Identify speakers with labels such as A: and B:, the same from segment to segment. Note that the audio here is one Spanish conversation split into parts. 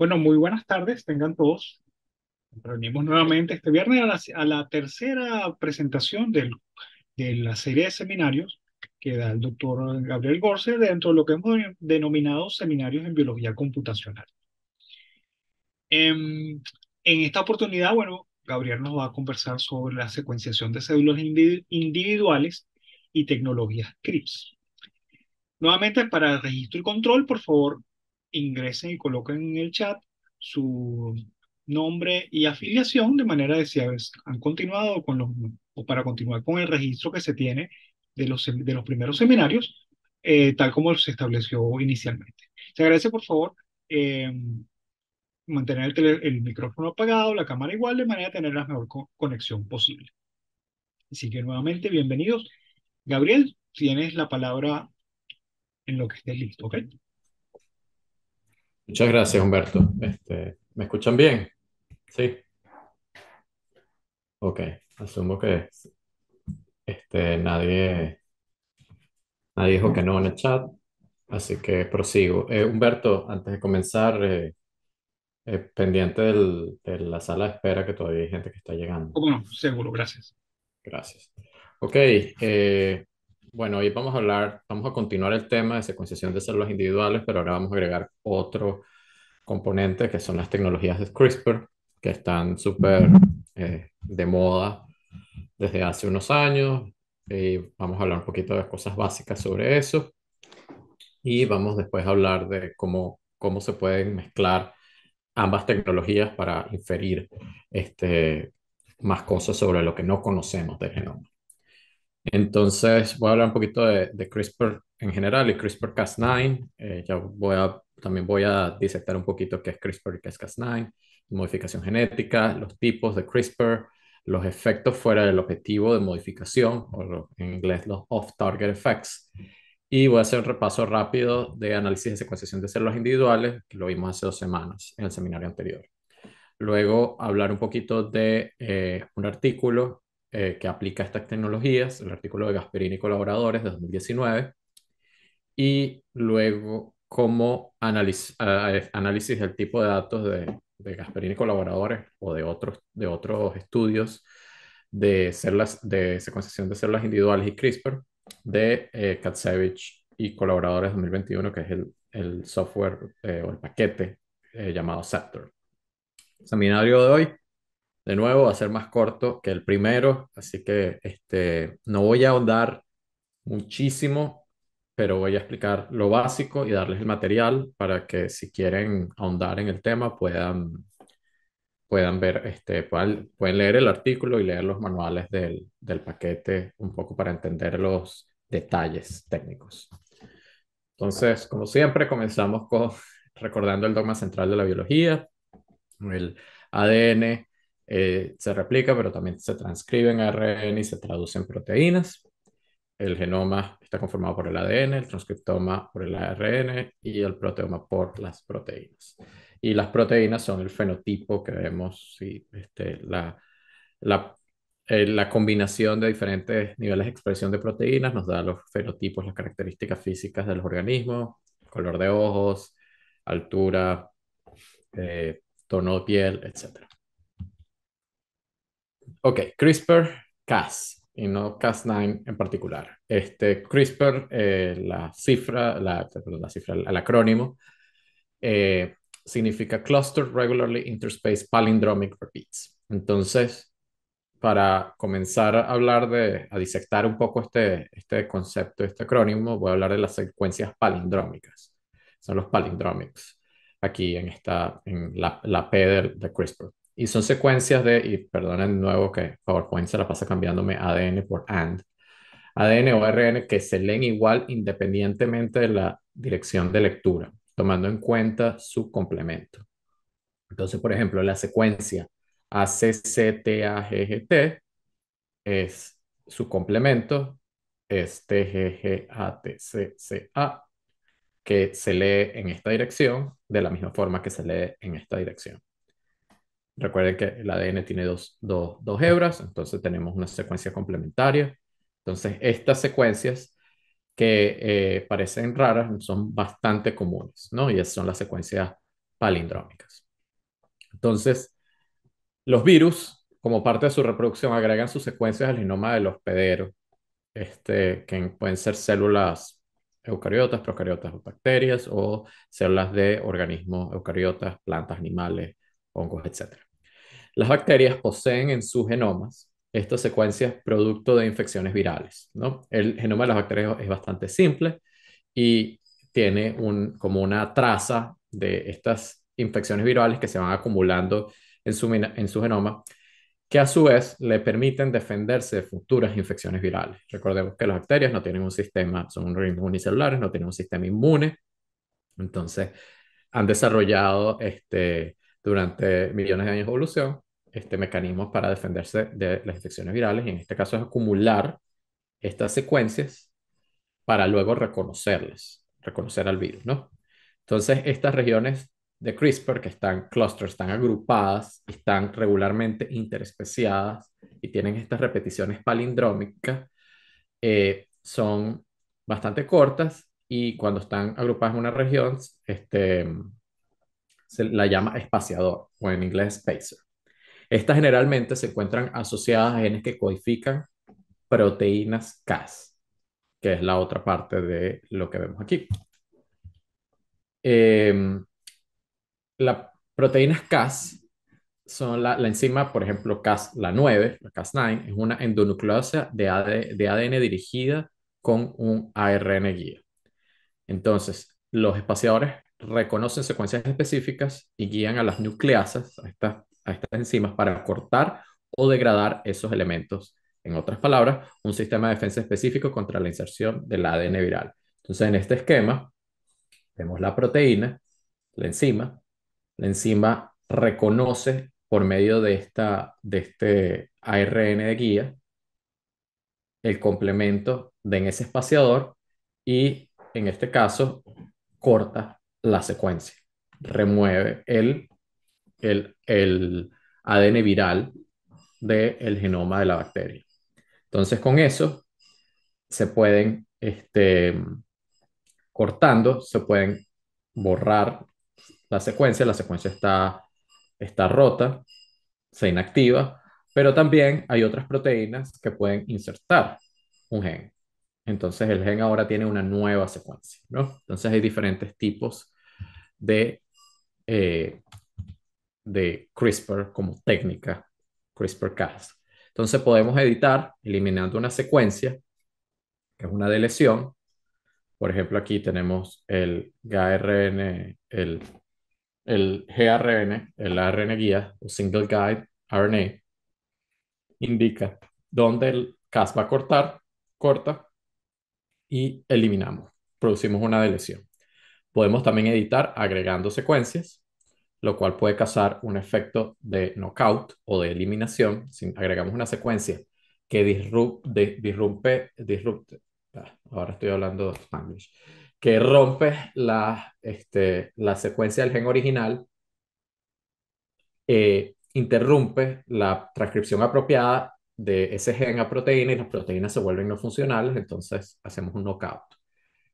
A: Bueno, muy buenas tardes, tengan todos. Nos reunimos nuevamente este viernes a la tercera presentación de la serie de seminarios que da el doctor Gabriel Gorce dentro de lo que hemos denominado seminarios en biología computacional. En esta oportunidad, bueno, Gabriel nos va a conversar sobre la secuenciación de células individuales y tecnologías CRISPR. Nuevamente, para el registro y control, por favor, ingresen y coloquen en el chat su nombre y afiliación, de manera de si han continuado con o para continuar con el registro que se tiene de los primeros seminarios, tal como se estableció inicialmente. Se agradece, por favor, eh, mantener el micrófono apagado, la cámara igual, de manera de tener la mejor conexión posible. Así que nuevamente, bienvenidos. Gabriel, tienes la palabra en lo que estés listo, ¿ok?
B: Muchas gracias, Humberto. ¿Me escuchan bien? Sí. Ok. Asumo que nadie dijo que no en el chat, así que prosigo. Humberto, antes de comenzar, pendiente de la sala de espera, que todavía hay gente que está llegando.
A: ¿Cómo no? Seguro, gracias.
B: Gracias. Ok. Bueno, hoy vamos a continuar el tema de secuenciación de células individuales, pero ahora vamos a agregar otro componente que son las tecnologías de CRISPR, que están súper de moda desde hace unos años. Vamos a hablar un poquito de cosas básicas sobre eso y vamos después a hablar de cómo se pueden mezclar ambas tecnologías para inferir más cosas sobre lo que no conocemos del genoma. Entonces, voy a hablar un poquito de CRISPR en general y CRISPR-Cas9. También voy a disectar un poquito qué es CRISPR y qué es Cas9, modificación genética, los tipos de CRISPR, los efectos fuera del objetivo de modificación, en inglés los off-target effects. Y voy a hacer un repaso rápido de análisis de secuenciación de células individuales, que lo vimos hace 2 semanas en el seminario anterior. Luego hablar un poquito de un artículo que aplica estas tecnologías, el artículo de Gasperini y colaboradores de 2019, y luego análisis del tipo de datos de Gasperini y colaboradores o de otros estudios de células, de secuenciación de células individuales y CRISPR de Katsevich y colaboradores 2021, que es el software o el paquete llamado Scepter. El seminario de hoy, de nuevo, va a ser más corto que el primero, así que no voy a ahondar muchísimo, pero voy a explicar lo básico y darles el material para que si quieren ahondar en el tema puedan ver, pueden leer el artículo y leer los manuales del paquete un poco para entender los detalles técnicos. Entonces, como siempre, comenzamos recordando el dogma central de la biología. El ADN se replica, pero también se transcribe en ARN y se traduce en proteínas. El genoma está conformado por el ADN, el transcriptoma por el ARN y el proteoma por las proteínas. Y las proteínas son el fenotipo que vemos, sí, la, la combinación de diferentes niveles de expresión de proteínas nos da los fenotipos, las características físicas de los organismos, color de ojos, altura, tono de piel, etcétera. Ok, CRISPR-Cas y no Cas9 en particular. CRISPR, perdón, el acrónimo, significa Clustered Regularly Interspaced Palindromic Repeats. Entonces, para comenzar a a disectar un poco este concepto, este acrónimo, voy a hablar de las secuencias palindrómicas. Son los palindromics, aquí en la P de CRISPR. Y son secuencias y perdonen de nuevo que PowerPoint se la pasa cambiándome ADN por AND. ADN o RN que se leen igual independientemente de la dirección de lectura, tomando en cuenta su complemento. Entonces, por ejemplo, la secuencia ACCTAGGT es su complemento, es TGGATCCA, que se lee en esta dirección de la misma forma que se lee en esta dirección. Recuerden que el ADN tiene dos hebras, entonces tenemos una secuencia complementaria. Entonces, estas secuencias que parecen raras son bastante comunes, ¿no? Y son las secuencias palindrómicas. Entonces, los virus, como parte de su reproducción, agregan sus secuencias al genoma del hospedero, que pueden ser células eucariotas, procariotas o bacterias, o células de organismos eucariotas, plantas, animales, hongos, etc. Las bacterias poseen en sus genomas estas secuencias producto de infecciones virales, ¿no? El genoma de las bacterias es bastante simple y tiene como una traza de estas infecciones virales que se van acumulando en su genoma, que a su vez le permiten defenderse de futuras infecciones virales. Recordemos que las bacterias no tienen un sistema, son organismos unicelulares, no tienen un sistema inmune, entonces han desarrollado durante millones de años de evolución mecanismos para defenderse de las infecciones virales, y en este caso es acumular estas secuencias para luego reconocerlas, reconocer al virus, ¿no? Entonces, estas regiones de CRISPR que están clusters, están agrupadas, están regularmente interespeciadas y tienen estas repeticiones palindrómicas, son bastante cortas, y cuando están agrupadas en una región, se la llama espaciador o en inglés spacer. Estas generalmente se encuentran asociadas a genes que codifican proteínas Cas, que es la otra parte de lo que vemos aquí. Eh, las proteínas Cas son la enzima, por ejemplo, Cas, la 9, la Cas9, es una endonucleasa de ADN dirigida con un ARN guía. Entonces, los espaciadores reconocen secuencias específicas y guían a las nucleasas, a estas enzimas, para cortar o degradar esos elementos. En otras palabras, un sistema de defensa específico contra la inserción del ADN viral. Entonces, en este esquema, vemos la proteína, la enzima. La enzima reconoce por medio de este ARN de guía el complemento de en ese espaciador, y en este caso corta la secuencia, remueve el ADN viral del genoma de la bacteria. Entonces, con eso se pueden, cortando, se pueden borrar la secuencia está rota, se inactiva, pero también hay otras proteínas que pueden insertar un gen. Entonces el gen ahora tiene una nueva secuencia, ¿no? Entonces hay diferentes tipos de, eh, de CRISPR como técnica, CRISPR-Cas. Entonces podemos editar eliminando una secuencia, que es una deleción. Por ejemplo, aquí tenemos el GARN, el gRN, el ARN guía o single guide RNA, indica dónde el Cas va a cortar, corta, y eliminamos, producimos una deleción. Podemos también editar agregando secuencias, lo cual puede causar un efecto de knockout o de eliminación. Si agregamos una secuencia que ahora estoy hablando de Spanglish, que rompe la secuencia del gen original, interrumpe la transcripción apropiada de ese gen a proteína, y las proteínas se vuelven no funcionales, entonces hacemos un knockout.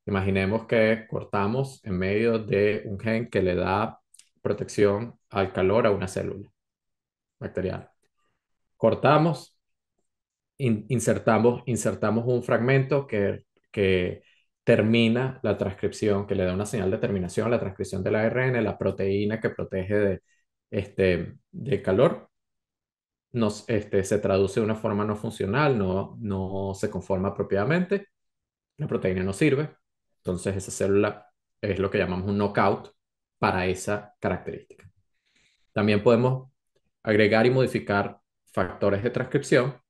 B: Imaginemos que cortamos en medio de un gen que le da protección al calor a una célula bacteriana. Cortamos, insertamos un fragmento que termina la transcripción, que le da una señal de terminación a la transcripción del ARN, la proteína que protege de calor. Se traduce de una forma no funcional, no se conforma apropiadamente, la proteína no sirve, entonces esa célula es lo que llamamos un knockout para esa característica. También podemos agregar y modificar factores de transcripción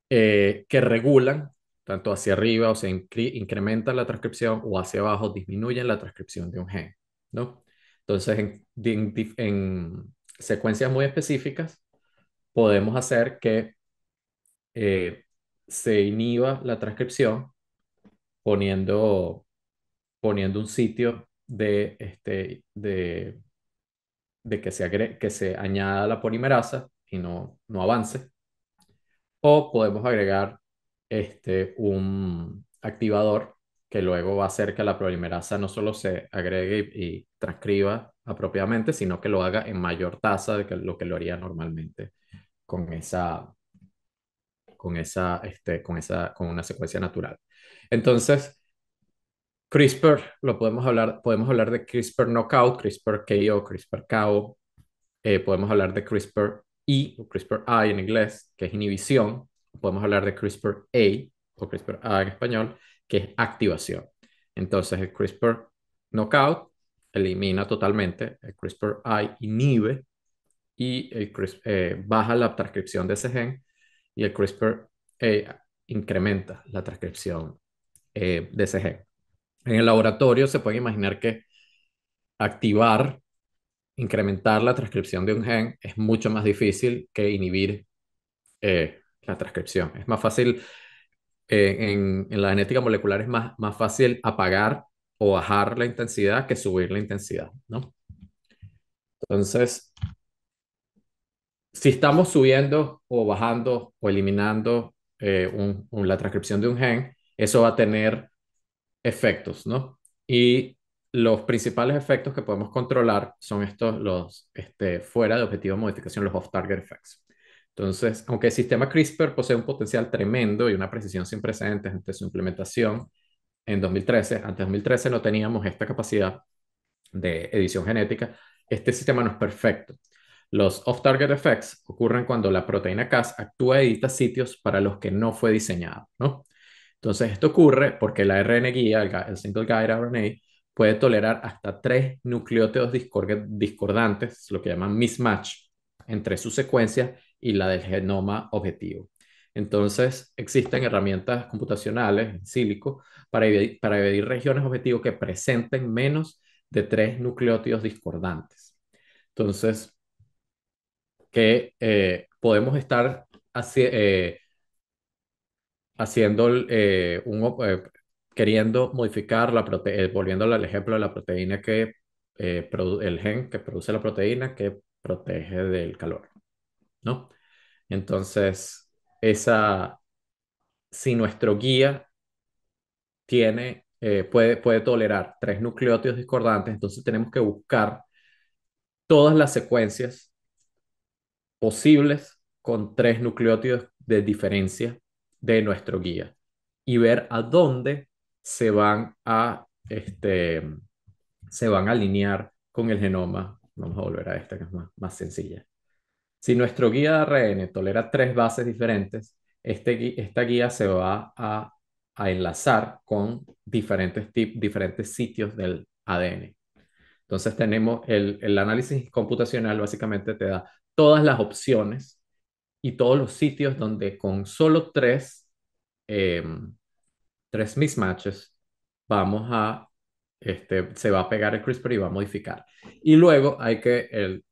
B: que regulan tanto hacia arriba, o se incrementan la transcripción, o hacia abajo disminuyen la transcripción de un gen, ¿no? Entonces, en secuencias muy específicas, podemos hacer que eh, se inhiba la transcripción poniendo, poniendo un sitio de que se añada la polimerasa y no avance. O podemos agregar un activador que luego va a hacer que la polimerasa no solo se agregue y transcriba apropiadamente, sino que lo haga en mayor tasa de que lo que lo haría normalmente con con una secuencia natural. Entonces, CRISPR, podemos hablar de CRISPR knockout, CRISPR KO, CRISPR KO, podemos hablar de CRISPR-I o CRISPR-I en inglés, que es inhibición. Podemos hablar de CRISPR-A o CRISPR-A en español, que es activación. Entonces, el CRISPR knockout elimina totalmente, el CRISPR-I inhibe y baja la transcripción de ese gen y el CRISPR incrementa la transcripción de ese gen. En el laboratorio se puede imaginar que activar, incrementar la transcripción de un gen es mucho más difícil que inhibir la transcripción. Es más fácil, en la genética molecular es más fácil apagar o bajar la intensidad que subir la intensidad, ¿no? Entonces, si estamos subiendo o bajando o eliminando la transcripción de un gen, eso va a tener efectos, ¿no? Y los principales efectos que podemos controlar son fuera de objetivo de modificación, los off-target effects. Entonces, aunque el sistema CRISPR posee un potencial tremendo y una precisión sin precedentes ante su implementación en 2013, antes de 2013 no teníamos esta capacidad de edición genética, este sistema no es perfecto. Los off-target effects ocurren cuando la proteína Cas actúa y edita sitios para los que no fue diseñado, ¿no? Entonces, esto ocurre porque la RNA guía, el single guide RNA, puede tolerar hasta 3 nucleótidos discordantes, lo que llaman mismatch, entre su secuencia y la del genoma objetivo. Entonces, existen herramientas computacionales en sílico para evadir regiones objetivo que presenten menos de 3 nucleótidos discordantes. Entonces, que podemos estar haciendo queriendo modificar la proteína, volviéndolo al ejemplo de la proteína el gen que produce la proteína que protege del calor, ¿no? Entonces, esa, si nuestro guía puede tolerar 3 nucleótidos discordantes, entonces tenemos que buscar todas las secuencias posibles con 3 nucleótidos de diferencia de nuestro guía y ver a dónde se van se van a alinear con el genoma. Vamos a volver a esta que es más sencilla. Si nuestro guía de ARN tolera 3 bases diferentes, esta guía se va a enlazar con diferentes sitios del ADN. Entonces tenemos el análisis computacional, básicamente te da todas las opciones y todos los sitios donde con solo eh, 3 mismatches vamos se va a pegar el CRISPR y va a modificar. Y luego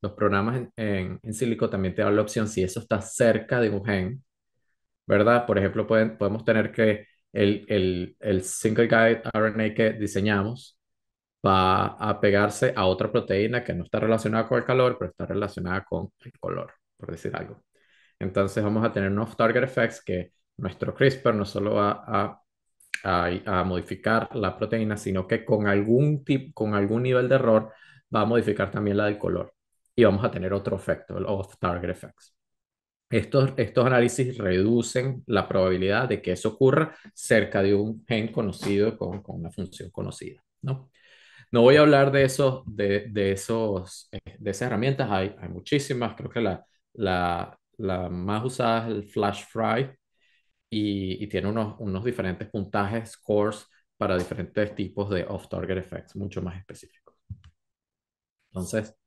B: los programas en sílico también te dan la opción si eso está cerca de un gen, ¿verdad? Por ejemplo, podemos tener que el single guide RNA que diseñamos va a pegarse a otra proteína que no está relacionada con el calor, pero está relacionada con el color, por decir algo. Entonces vamos a tener unos target effects que nuestro CRISPR no solo va a modificar la proteína, sino que con algún nivel de error va a modificar también la del color. Y vamos a tener otro efecto, el off-target effects. Estos análisis reducen la probabilidad de que eso ocurra cerca de un gen conocido con una función conocida, ¿no? No voy a hablar de esas herramientas, hay muchísimas, creo que la más usada es el FlashFry y tiene unos diferentes puntajes, scores para diferentes tipos de off-target effects, mucho más específicos. Entonces,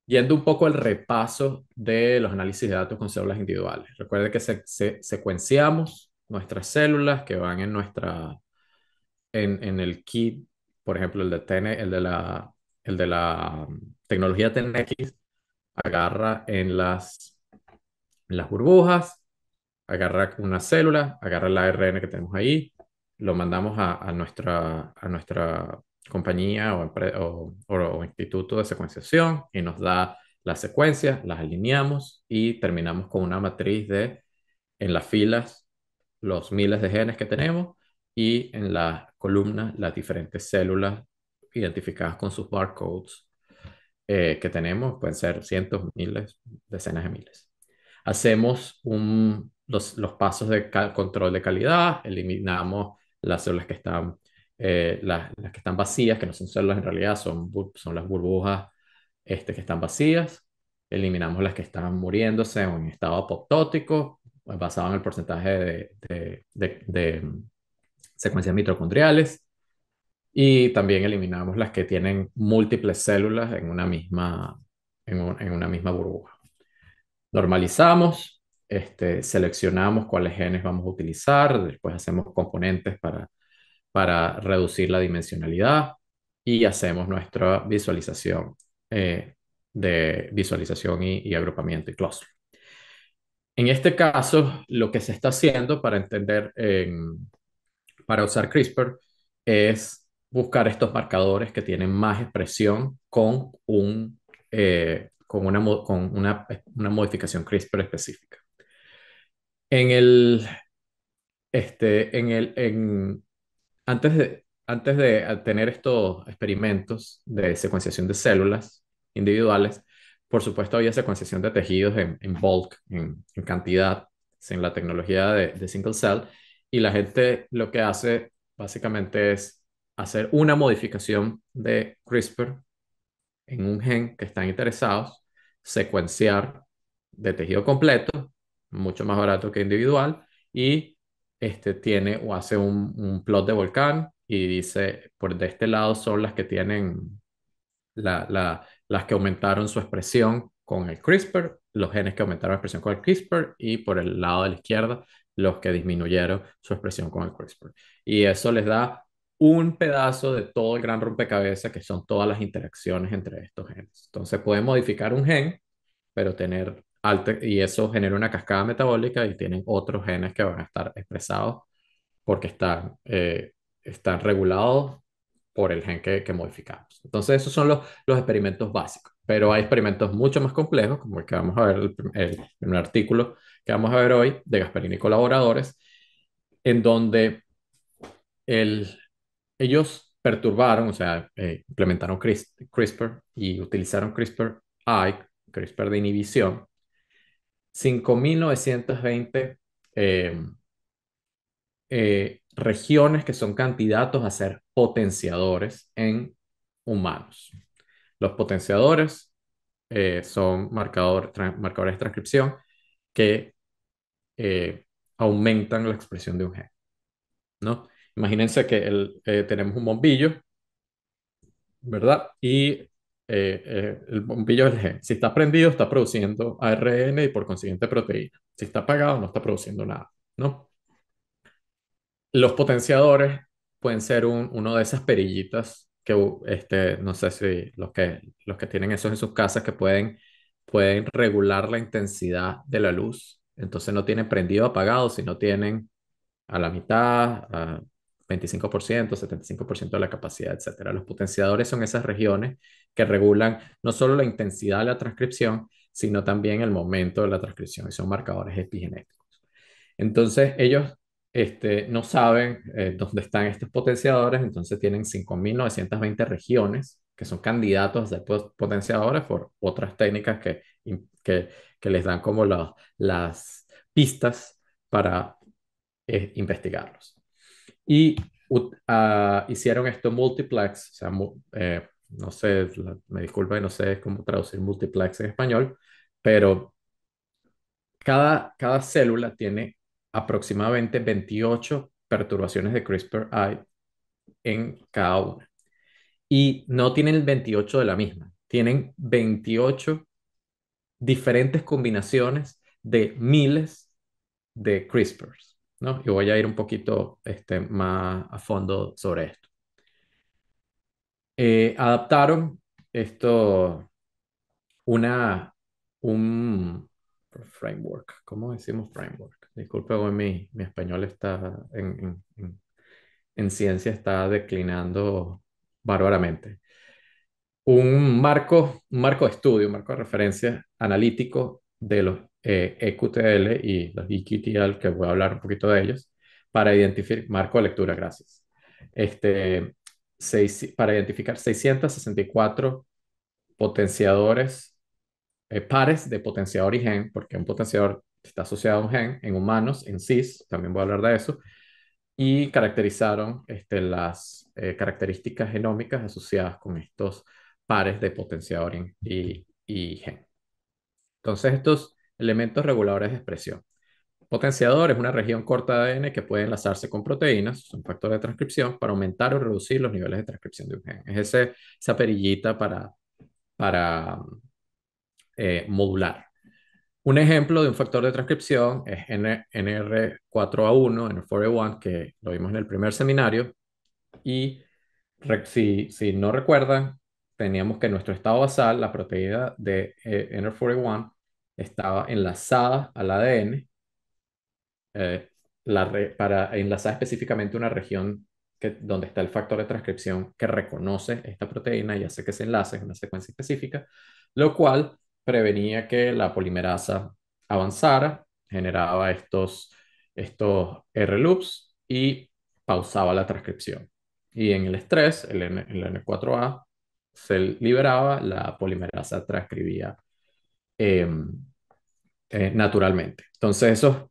B: yendo un poco al repaso de los análisis de datos con células individuales. Recuerde que secuenciamos nuestras células que van en el kit, por ejemplo, el de la tecnología TNX, agarra en las burbujas, agarra una célula, agarra el ARN que tenemos ahí, lo mandamos a nuestra compañía o instituto de secuenciación y nos da las secuencias, las alineamos y terminamos con una matriz en las filas, los miles de genes que tenemos y en la columna las diferentes células identificadas con sus barcodes que tenemos, pueden ser cientos, miles, decenas de miles. Hacemos los pasos de control de calidad, eliminamos las células que están, las que están vacías, que no son células en realidad, son las burbujas que están vacías. Eliminamos las que están muriéndose en estado apoptótico, basado en el porcentaje de secuencias mitocondriales. Y también eliminamos las que tienen múltiples células en en una misma burbuja. Normalizamos, seleccionamos cuáles genes vamos a utilizar, después hacemos componentes para reducir la dimensionalidad y hacemos nuestra visualización de visualización y agrupamiento y clúster. En este caso, lo que se está haciendo para para usar CRISPR es buscar estos marcadores que tienen más expresión con una modificación CRISPR específica. En el, este, en el, en, antes de tener estos experimentos de secuenciación de células individuales, por supuesto había secuenciación de tejidos en bulk, en cantidad, sin la tecnología de single cell, y la gente lo que hace básicamente es hacer una modificación de CRISPR en un gen que están interesados, secuenciar de tejido completo, mucho más barato que individual, y tiene o hace un plot de volcán y dice, por de este lado son las que tienen las que aumentaron su expresión con el CRISPR, los genes que aumentaron la expresión con el CRISPR, y por el lado de la izquierda, los que disminuyeron su expresión con el CRISPR. Y eso les da un pedazo de todo el gran rompecabezas que son todas las interacciones entre estos genes. Entonces pueden modificar un gen, pero tener alta, y eso genera una cascada metabólica y tienen otros genes que van a estar expresados porque están regulados por el gen que modificamos. Entonces, esos son los experimentos básicos, pero hay experimentos mucho más complejos, como el que vamos a ver, el primer artículo que vamos a ver hoy de Gasparini y colaboradores, en donde el, ellos perturbaron, o sea, implementaron CRISPR y utilizaron CRISPR-I, CRISPR de inhibición, 5.920 regiones que son candidatos a ser potenciadores en humanos. Los potenciadores son marcadores de transcripción que eh, aumentan la expresión de un gen, ¿no? Imagínense que tenemos un bombillo, ¿verdad? Y el bombillo es el gen. Si está prendido, está produciendo ARN y por consiguiente proteína. Si está apagado, no está produciendo nada, ¿no? Los potenciadores pueden ser uno de esas perillitas que, no sé si los que tienen eso en sus casas que pueden regular la intensidad de la luz. Entonces no tienen prendido o apagado, sino tienen a la mitad, a 25%, 75% de la capacidad, etcétera. Los potenciadores son esas regiones que regulan no solo la intensidad de la transcripción, sino también el momento de la transcripción y son marcadores epigenéticos. Entonces, ellos no saben dónde están estos potenciadores, entonces tienen 5.920 regiones que son candidatos a ser potenciadores por otras técnicas que, que les dan como las pistas para investigarlos. Y hicieron esto multiplex, o sea, no sé, me disculpa, no sé cómo traducir multiplex en español, pero cada célula tiene aproximadamente 28 perturbaciones de CRISPR-I en cada una. Y no tienen el 28 de la misma, tienen 28 diferentes combinaciones de miles de CRISPRs, ¿no? Y voy a ir un poquito más a fondo sobre esto. Adaptaron esto, un framework. ¿Cómo decimos framework? Disculpe, hoy mi español está en ciencia, está declinando bárbaramente. Un marco de estudio, un marco de referencia analítico de los EQTL y los EQTL, que voy a hablar un poquito de ellos, para identificar, marco de lectura, gracias. Este, para identificar 664 potenciadores, pares de potenciador y gen, porque un potenciador está asociado a un gen en humanos, en cis, también voy a hablar de eso, y caracterizaron las características genómicas asociadas con estos pares de potenciador y gen. Entonces, estos elementos reguladores de expresión. Potenciador es una región corta de ADN que puede enlazarse con proteínas, un factor de transcripción, para aumentar o reducir los niveles de transcripción de un gen. Es esa perillita para modular. Un ejemplo de un factor de transcripción es NR4A1, N4A1, que lo vimos en el primer seminario. Y si no recuerdan, teníamos que en nuestro estado basal, la proteína de NR4A1 estaba enlazada al ADN eh, para enlazar específicamente una región donde está el factor de transcripción que reconoce esta proteína y hace que se enlace en una secuencia específica, lo cual prevenía que la polimerasa avanzara, generaba estos R-loops y pausaba la transcripción. Y en el estrés, el N4A, se liberaba, la polimerasa transcribía em, naturalmente. Entonces, esos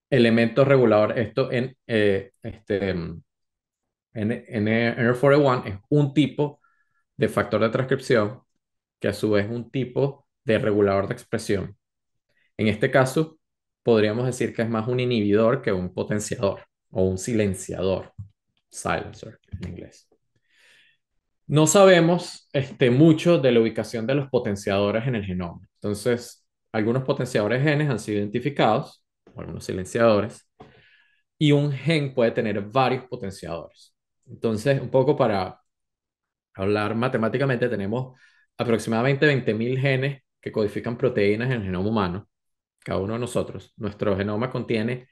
B: elementos reguladores. Esto NR4A1 es un tipo de factor de transcripción que a su vez es un tipo de regulador de expresión. En este caso, podríamos decir que es más un inhibidor que un potenciador o un silenciador, silencer en inglés. No sabemos mucho de la ubicación de los potenciadores en el genoma. Entonces, algunos potenciadores genes han sido identificados, o algunos silenciadores, y un gen puede tener varios potenciadores. Entonces, un poco para hablar matemáticamente, tenemos aproximadamente 20.000 genes que codifican proteínas en el genoma humano, cada uno de nosotros. Nuestro genoma contiene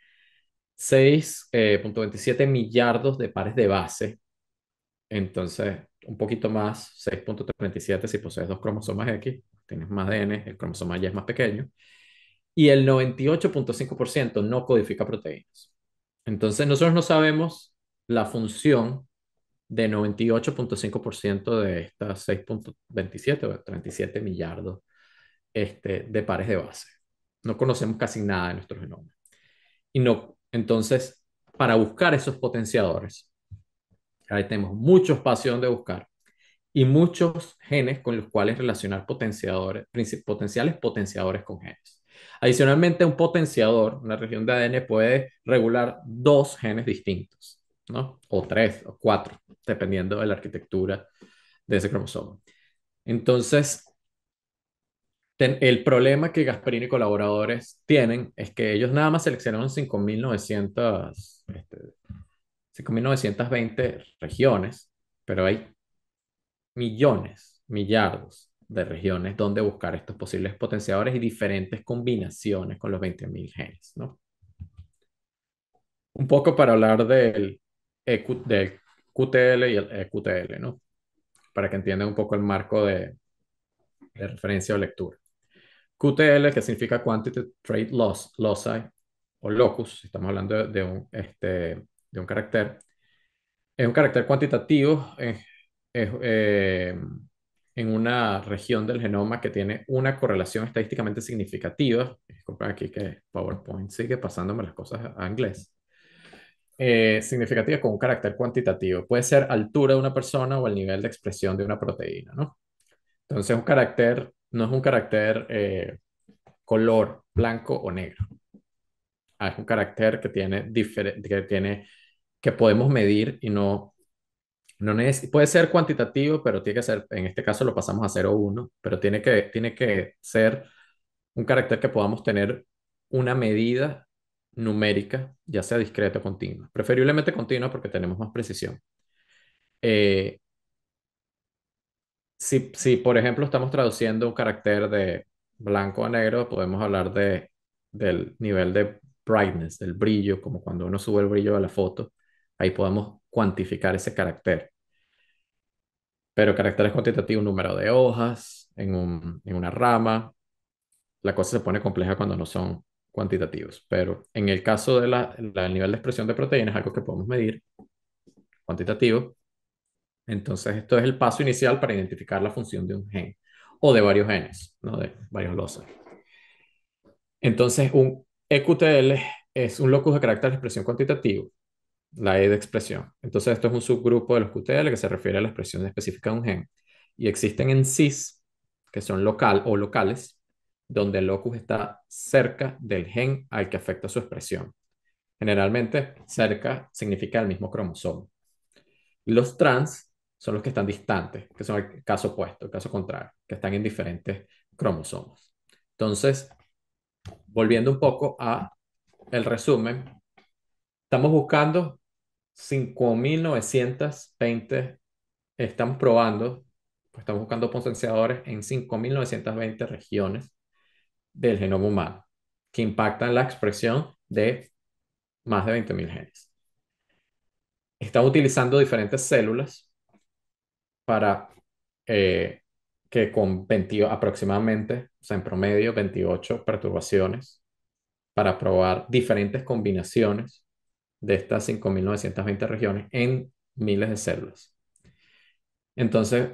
B: 6,27 millardos de pares de base, entonces un poquito más, 6,37 si posees dos cromosomas X, tienes más ADN, el cromosoma Y es más pequeño, y el 98,5% no codifica proteínas. Entonces, nosotros no sabemos la función de 98,5% de estas 6,27 o 37 millardos de pares de base. No conocemos casi nada de nuestro genoma. Y no, entonces, para buscar esos potenciadores, ahí tenemos mucho espacio donde buscar y muchos genes con los cuales relacionar potenciadores, potenciales potenciadores con genes. Adicionalmente, un potenciador, una región de ADN puede regular dos genes distintos, ¿no? O tres o cuatro, dependiendo de la arquitectura de ese cromosoma. Entonces, el problema que Gasparini y colaboradores tienen es que ellos nada más seleccionaron 5.920 regiones, pero hay millones, millardos de regiones donde buscar estos posibles potenciadores y diferentes combinaciones con los 20.000 genes, ¿no? Un poco para hablar del QTL y el EQTL, ¿no? Para que entiendan un poco el marco de referencia o lectura. QTL, que significa Quantitative Trait Loci, o locus, si estamos hablando de un carácter, es un carácter cuantitativo en una región del genoma que tiene una correlación estadísticamente significativa. Disculpen aquí que PowerPoint sigue pasándome las cosas a inglés. Significativa con un carácter cuantitativo. Puede ser altura de una persona o el nivel de expresión de una proteína, ¿no? Entonces, un carácter no es un carácter color blanco o negro. Es un carácter que podemos medir y puede ser cuantitativo, pero tiene que ser, en este caso lo pasamos a 0,1, pero tiene que ser un carácter que podamos tener una medida numérica, ya sea discreta o continua. Preferiblemente continua porque tenemos más precisión. Eh, si, por ejemplo, estamos traduciendo un carácter de blanco a negro, podemos hablar del nivel de brightness, del brillo, como cuando uno sube el brillo a la foto. Ahí podemos cuantificar ese carácter. Pero caracteres cuantitativos, un número de hojas en una rama. La cosa se pone compleja cuando no son cuantitativos, pero en el caso de el nivel de expresión de proteínas es algo que podemos medir cuantitativo. Entonces, esto es el paso inicial para identificar la función de un gen o de varios genes, ¿no? De varios losas. Entonces, un EQTL es un locus de carácter de expresión cuantitativo, la E de expresión. Entonces, esto es un subgrupo de los QTL que se refiere a la expresión específica de un gen. Y existen en cis, que son local o locales, donde el locus está cerca del gen al que afecta su expresión. Generalmente, cerca significa el mismo cromosoma. Los trans son los que están distantes, que son el caso opuesto, el caso contrario, que están en diferentes cromosomas. Entonces, volviendo un poco a el resumen, estamos buscando 5.920, estamos probando, pues estamos buscando potenciadores en 5.920 regiones del genoma humano que impactan la expresión de más de 20.000 genes. Estamos utilizando diferentes células para que con 20, aproximadamente, o sea, en promedio, 28 perturbaciones para probar diferentes combinaciones de estas 5.920 regiones en miles de células. Entonces,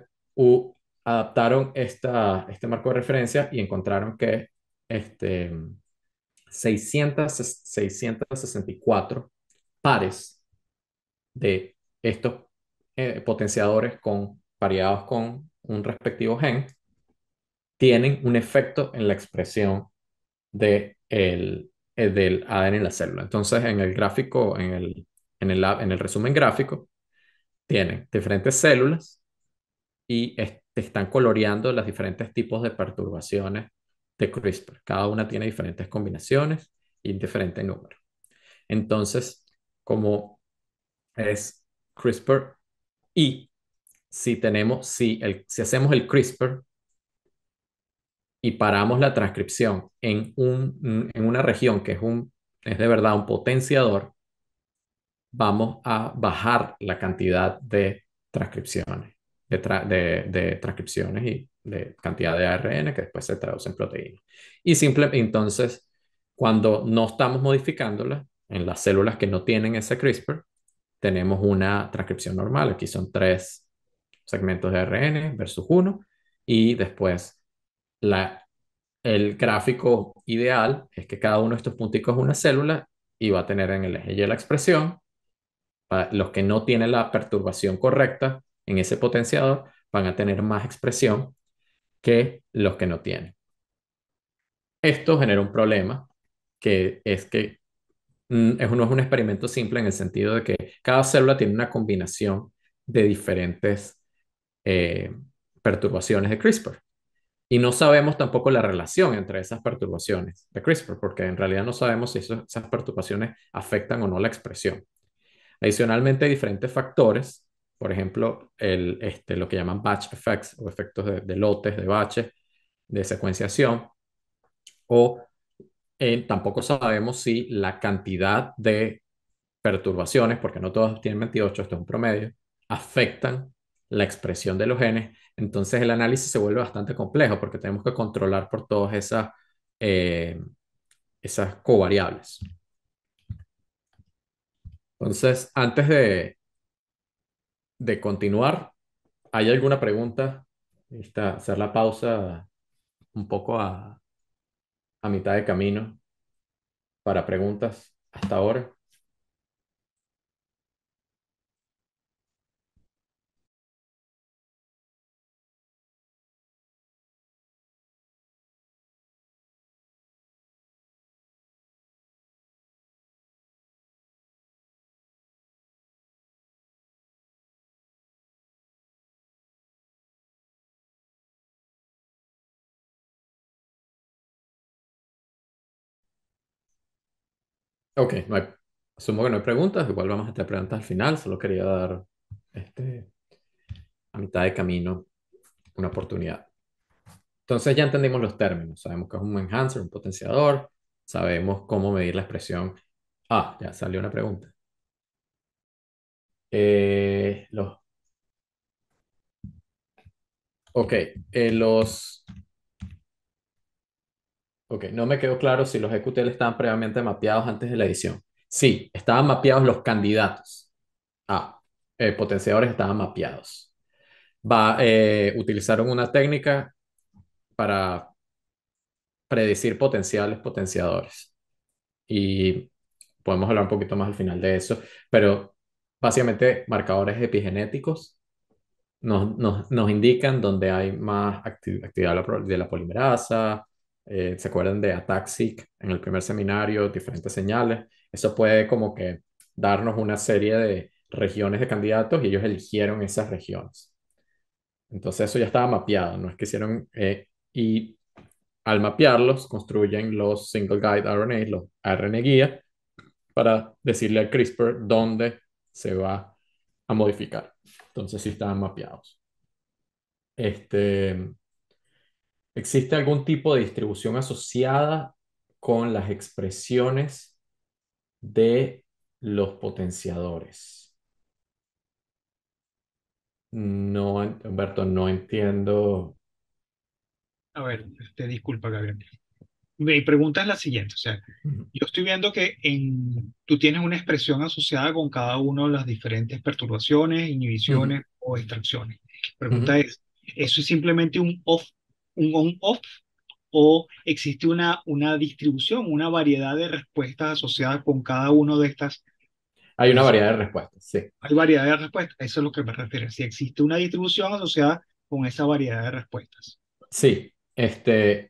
B: adaptaron este marco de referencia y encontraron que este, 664 pares de estos potenciadores pareados con un respectivo gen tienen un efecto en la expresión del ADN en la célula. Entonces, en el gráfico, en el resumen gráfico, tienen diferentes células y están coloreando los diferentes tipos de perturbaciones de CRISPR. Cada una tiene diferentes combinaciones y diferentes números. Entonces, como es CRISPR y si hacemos el CRISPR y paramos la transcripción en una región que es de verdad un potenciador, vamos a bajar la cantidad de transcripciones, de transcripciones y de cantidad de ARN que después se traduce en proteínas. Entonces, cuando no estamos modificándola en las células que no tienen ese CRISPR, tenemos una transcripción normal. Aquí son 3 segmentos de ARN versus uno. Y después la, el gráfico ideal es que cada uno de estos punticos es una célula y va a tener en el eje Y la expresión. Los que no tienen la perturbación correcta en ese potenciador van a tener más expresión que los que no tienen. Esto genera un problema que es que no es un experimento simple en el sentido de que cada célula tiene una combinación de diferentes eh, perturbaciones de CRISPR. Y no sabemos tampoco la relación entre esas perturbaciones de CRISPR, porque en realidad no sabemos si esas perturbaciones afectan o no la expresión. Adicionalmente, hay diferentes factores, por ejemplo, lo que llaman batch effects o efectos de lotes, de baches, de secuenciación, o tampoco sabemos si la cantidad de perturbaciones, porque no todas tienen 28, esto es un promedio, afectan la expresión de los genes. Entonces el análisis se vuelve bastante complejo porque tenemos que controlar por todas eh, esas covariables. Entonces, antes de continuar, ¿hay alguna pregunta? Hacer la pausa un poco a mitad de camino para preguntas hasta ahora. Ok, asumo que no hay preguntas. Igual vamos a tener preguntas al final. Solo quería dar a mitad de camino una oportunidad. Entonces ya entendimos los términos. Sabemos que es un enhancer, un potenciador. Sabemos cómo medir la expresión. Ah, ya salió una pregunta. Eh, los, ok, los Ok, no me quedó claro si los EQTL estaban previamente mapeados antes de la edición. Sí, estaban mapeados los candidatos. Ah, potenciadores estaban mapeados. Utilizaron una técnica para predecir potenciales potenciadores. Y podemos hablar un poquito más al final de eso, pero básicamente marcadores epigenéticos nos indican dónde hay más actividad de la polimerasa. ¿Se acuerdan de ATAC-seq en el primer seminario? Diferentes señales. Eso puede como que darnos una serie de regiones de candidatos y ellos eligieron esas regiones. Entonces eso ya estaba mapeado, no es que hicieron... y al mapearlos, construyen los single guide RNAs, los ARN guía, para decirle al CRISPR dónde se va a modificar. Entonces sí estaban mapeados. Este, ¿Existe algún tipo de distribución asociada con las expresiones de los potenciadores? No, Humberto, no entiendo.
A: A ver, disculpa, Gabriel. Mi pregunta es la siguiente, o sea,
B: Ujú,
A: yo estoy viendo que tú tienes una expresión asociada con cada una de las diferentes perturbaciones,
B: ujú,
A: inhibiciones o extracciones. La pregunta
B: ujú.
A: es, ¿eso es simplemente un on-off o existe una distribución, una variedad de respuestas asociadas con cada uno
B: Hay
A: de
B: una
A: esos?
B: variedad de respuestas, sí.
A: Hay variedad de respuestas, eso es lo que me refiero. Si existe una distribución asociada con esa variedad de respuestas.
B: Sí,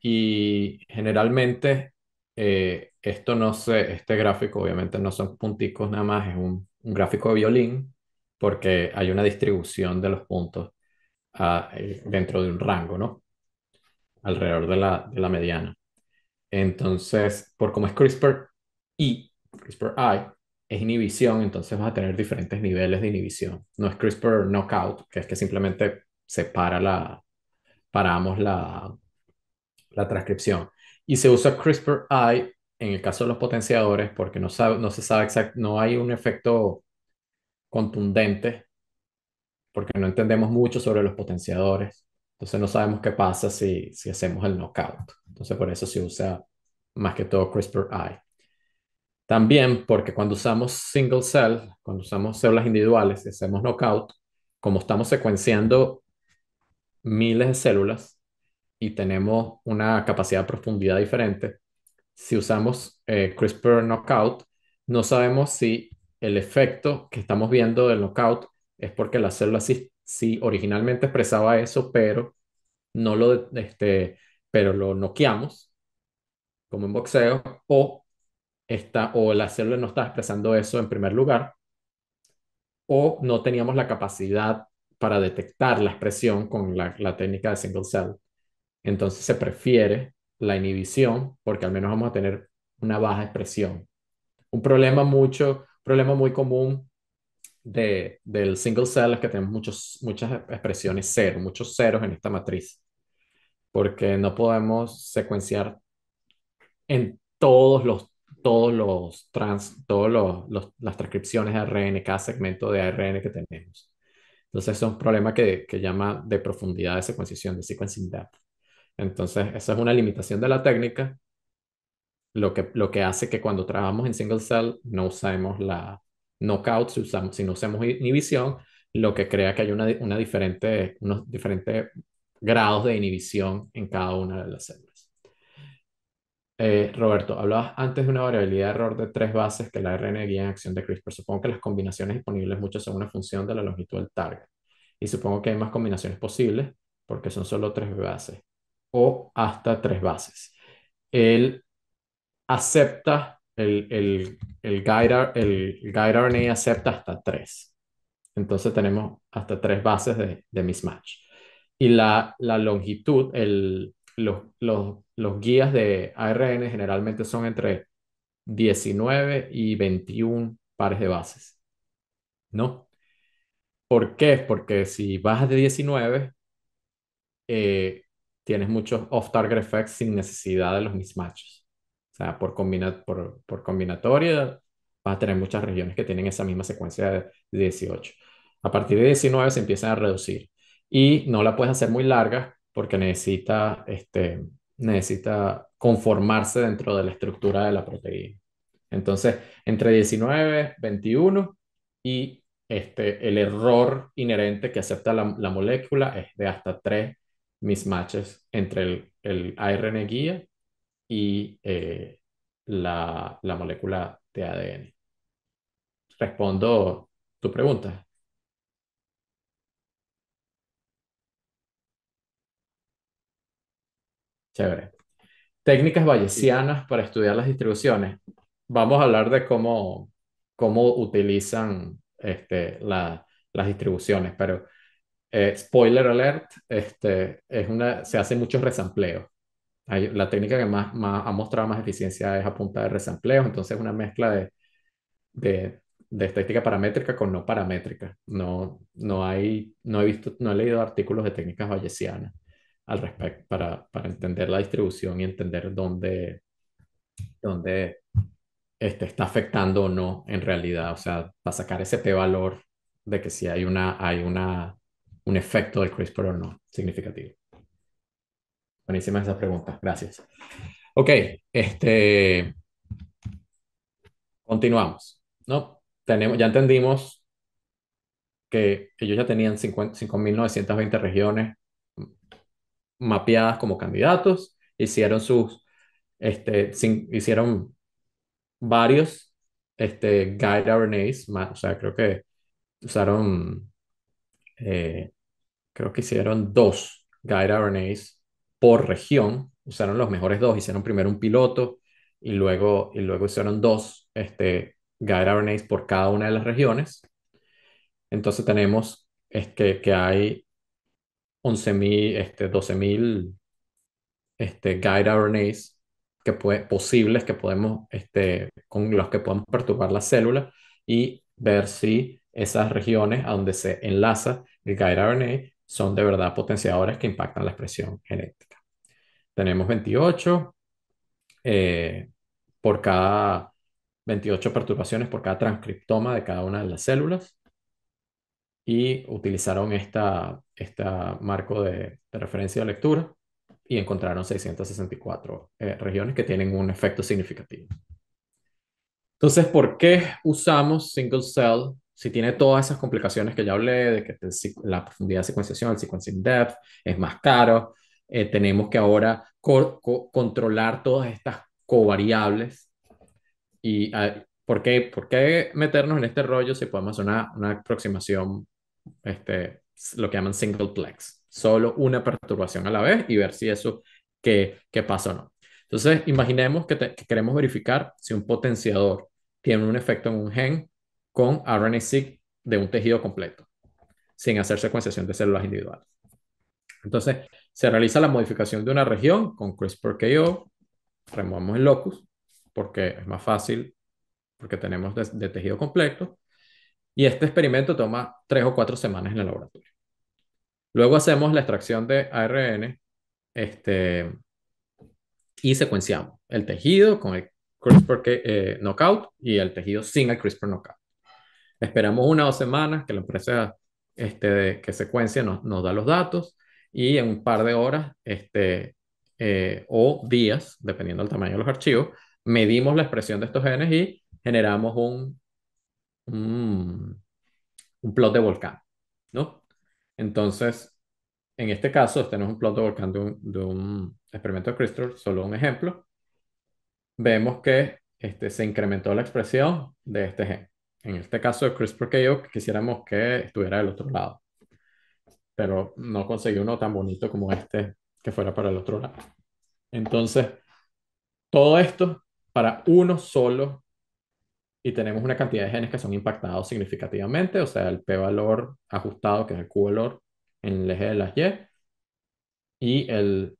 B: y generalmente esto no sé, este gráfico obviamente no son punticos nada más, es un gráfico de violín, porque hay una distribución de los puntos dentro de un rango, ¿no? Alrededor de la mediana. Entonces, por como es CRISPR-I, CRISPR-I, es inhibición, entonces vas a tener diferentes niveles de inhibición. No es CRISPR knockout, que es que simplemente paramos la transcripción. Y se usa CRISPR-I en el caso de los potenciadores porque no se sabe no hay un efecto contundente porque no entendemos mucho sobre los potenciadores. Entonces no sabemos qué pasa si hacemos el knockout. Entonces por eso se usa más que todo CRISPR-I. También porque cuando usamos single cell, cuando usamos células individuales y hacemos knockout, como estamos secuenciando miles de células y tenemos una capacidad de profundidad diferente, si usamos CRISPR knockout, no sabemos si el efecto que estamos viendo del knockout es porque la célula sí originalmente expresaba eso, pero lo noqueamos, como en boxeo, o la célula no está expresando eso en primer lugar, o no teníamos la capacidad para detectar la expresión con la técnica de single cell. Entonces se prefiere la inhibición porque al menos vamos a tener una baja expresión. Problema muy común del single cell es que tenemos muchas expresiones cero, muchos ceros en esta matriz, porque no podemos secuenciar en las transcripciones de ARN, cada segmento de ARN que tenemos. Entonces, eso es un problema que llama de profundidad de secuenciación, de sequencing depth. Entonces, esa es una limitación de la técnica, lo que hace que cuando trabajamos en single cell no usemos la knockout, si no usamos inhibición, lo que crea que hay unos diferentes grados de inhibición en cada una de las células. Roberto, hablabas antes de una variabilidad de error de tres bases que la RNA guía en acción de CRISPR. Supongo que las combinaciones disponibles muchas son una función de la longitud del target. Y supongo que hay más combinaciones posibles porque son solo tres bases o hasta tres bases. Él acepta, el guide RNA acepta hasta tres. Entonces tenemos hasta tres bases de mismatch. Y la longitud, los guías de ARN generalmente son entre 19 y 21 pares de bases, ¿no? ¿Por qué? Porque si bajas de 19, eh, tienes muchos off-target effects sin necesidad de los mismatches. O sea, por combinatoria vas a tener muchas regiones que tienen esa misma secuencia de 18. A partir de 19 se empiezan a reducir y no la puedes hacer muy larga porque necesita conformarse dentro de la estructura de la proteína. Entonces, entre 19, 21 y el error inherente que acepta la molécula es de hasta 3 mismatches entre el ARN guía y la molécula de ADN. Respondo tu pregunta. Chévere. Técnicas
A: Sí.
B: bayesianas para estudiar las distribuciones. Vamos a hablar de cómo utilizan las distribuciones, pero spoiler alert, se hacen muchos resampleos. La técnica que ha mostrado más eficiencia es a punta de resampleos, entonces es una mezcla de, de estadística paramétrica con no paramétrica. No he leído artículos de técnicas bayesianas al respecto para entender la distribución y entender dónde está afectando o no en realidad. O sea, para sacar ese p-valor de que si un efecto del CRISPR o no significativo. Buenísima esa pregunta, gracias. Ok, este, continuamos, ¿no? Ya entendimos que ellos ya tenían 5.920 regiones mapeadas como candidatos, hicieron varios guide RNAs, o sea, usaron, eh, creo que hicieron 2 guide RNAs por región, usaron los mejores 2, hicieron primero un piloto y luego hicieron 2 guide RNAs por cada una de las regiones. Entonces tenemos que hay 11.000, 12.000 guide RNAs posibles que con los que podemos perturbar la célula y ver si esas regiones a donde se enlaza el guide RNA son de verdad potenciadores que impactan la expresión genética. Tenemos 28 eh, por cada 28 perturbaciones por cada transcriptoma de cada una de las células y utilizaron esta marco de referencia de lectura y encontraron 664 regiones que tienen un efecto significativo. Entonces, ¿por qué usamos single cell si tiene todas esas complicaciones que ya hablé, de que la profundidad de secuenciación, el sequencing depth es más caro? Tenemos que ahora controlar todas estas covariables. ¿Y por qué meternos en este rollo si podemos hacer una aproximación, lo que llaman single plex, solo una perturbación a la vez y ver si eso, qué pasa o no? Entonces, imaginemos que queremos verificar si un potenciador tiene un efecto en un gen con RNA-seq de un tejido completo, sin hacer secuenciación de células individuales. Entonces, se realiza la modificación de una región con CRISPR-Ko, removemos el locus, porque es más fácil, porque tenemos de tejido completo, y este experimento toma 3 o 4 semanas en el laboratorio. Luego hacemos la extracción de ARN y secuenciamos el tejido con el CRISPR knockout y el tejido sin el CRISPR knockout. Esperamos 1 o 2 semanas que la empresa que secuencia nos da los datos y en un par de horas o días, dependiendo del tamaño de los archivos, medimos la expresión de estos genes y generamos un, un plot de volcán, ¿no? Entonces, en este caso, este no es un plot de volcán de un experimento de CRISPR, solo un ejemplo. Vemos que se incrementó la expresión de este gen. En este caso de CRISPR-Ko, quisiéramos que estuviera del otro lado, pero no conseguí uno tan bonito como este que fuera para el otro lado. Entonces, todo esto para uno solo y tenemos una cantidad de genes que son impactados significativamente, o sea, el p-valor ajustado, que es el q-valor en el eje de las y el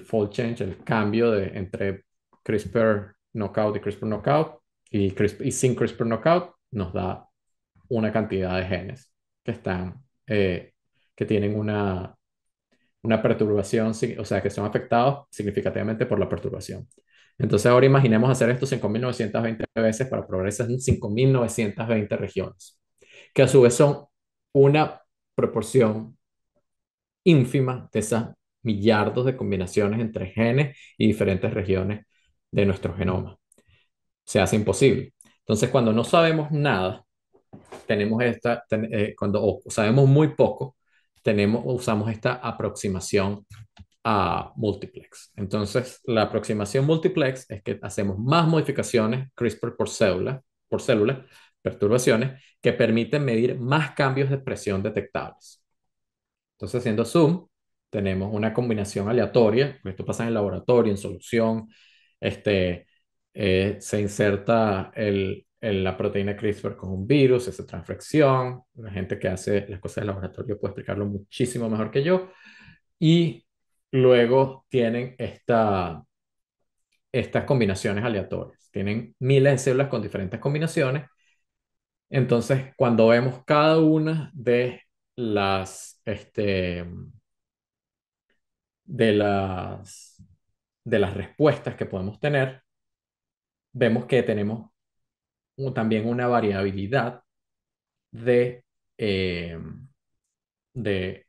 B: fold change, el cambio entre CRISPR knockout y CRISPR knockout y sin CRISPR knockout nos da una cantidad de genes que tienen una perturbación, o sea, que son afectados significativamente por la perturbación. Entonces ahora imaginemos hacer esto 5.920 veces para probar esas 5.920 regiones, que a su vez son una proporción ínfima de esas millardos de combinaciones entre genes y diferentes regiones de nuestro genoma. Se hace imposible. Entonces, cuando no sabemos nada, tenemos cuando o sabemos muy poco, usamos esta aproximación a multiplex. Entonces, la aproximación multiplex es que hacemos más modificaciones CRISPR por célula, perturbaciones, que permiten medir más cambios de expresión detectables. Entonces, haciendo zoom, tenemos una combinación aleatoria, esto pasa en el laboratorio, en solución, este, se inserta la proteína CRISPR con un virus, se hace transfección, la gente que hace las cosas del laboratorio puede explicarlo muchísimo mejor que yo, y luego tienen estas combinaciones aleatorias, tienen miles de células con diferentes combinaciones, entonces cuando vemos cada una las, de las, de las respuestas que podemos tener, vemos que tenemos también una variabilidad de, eh, de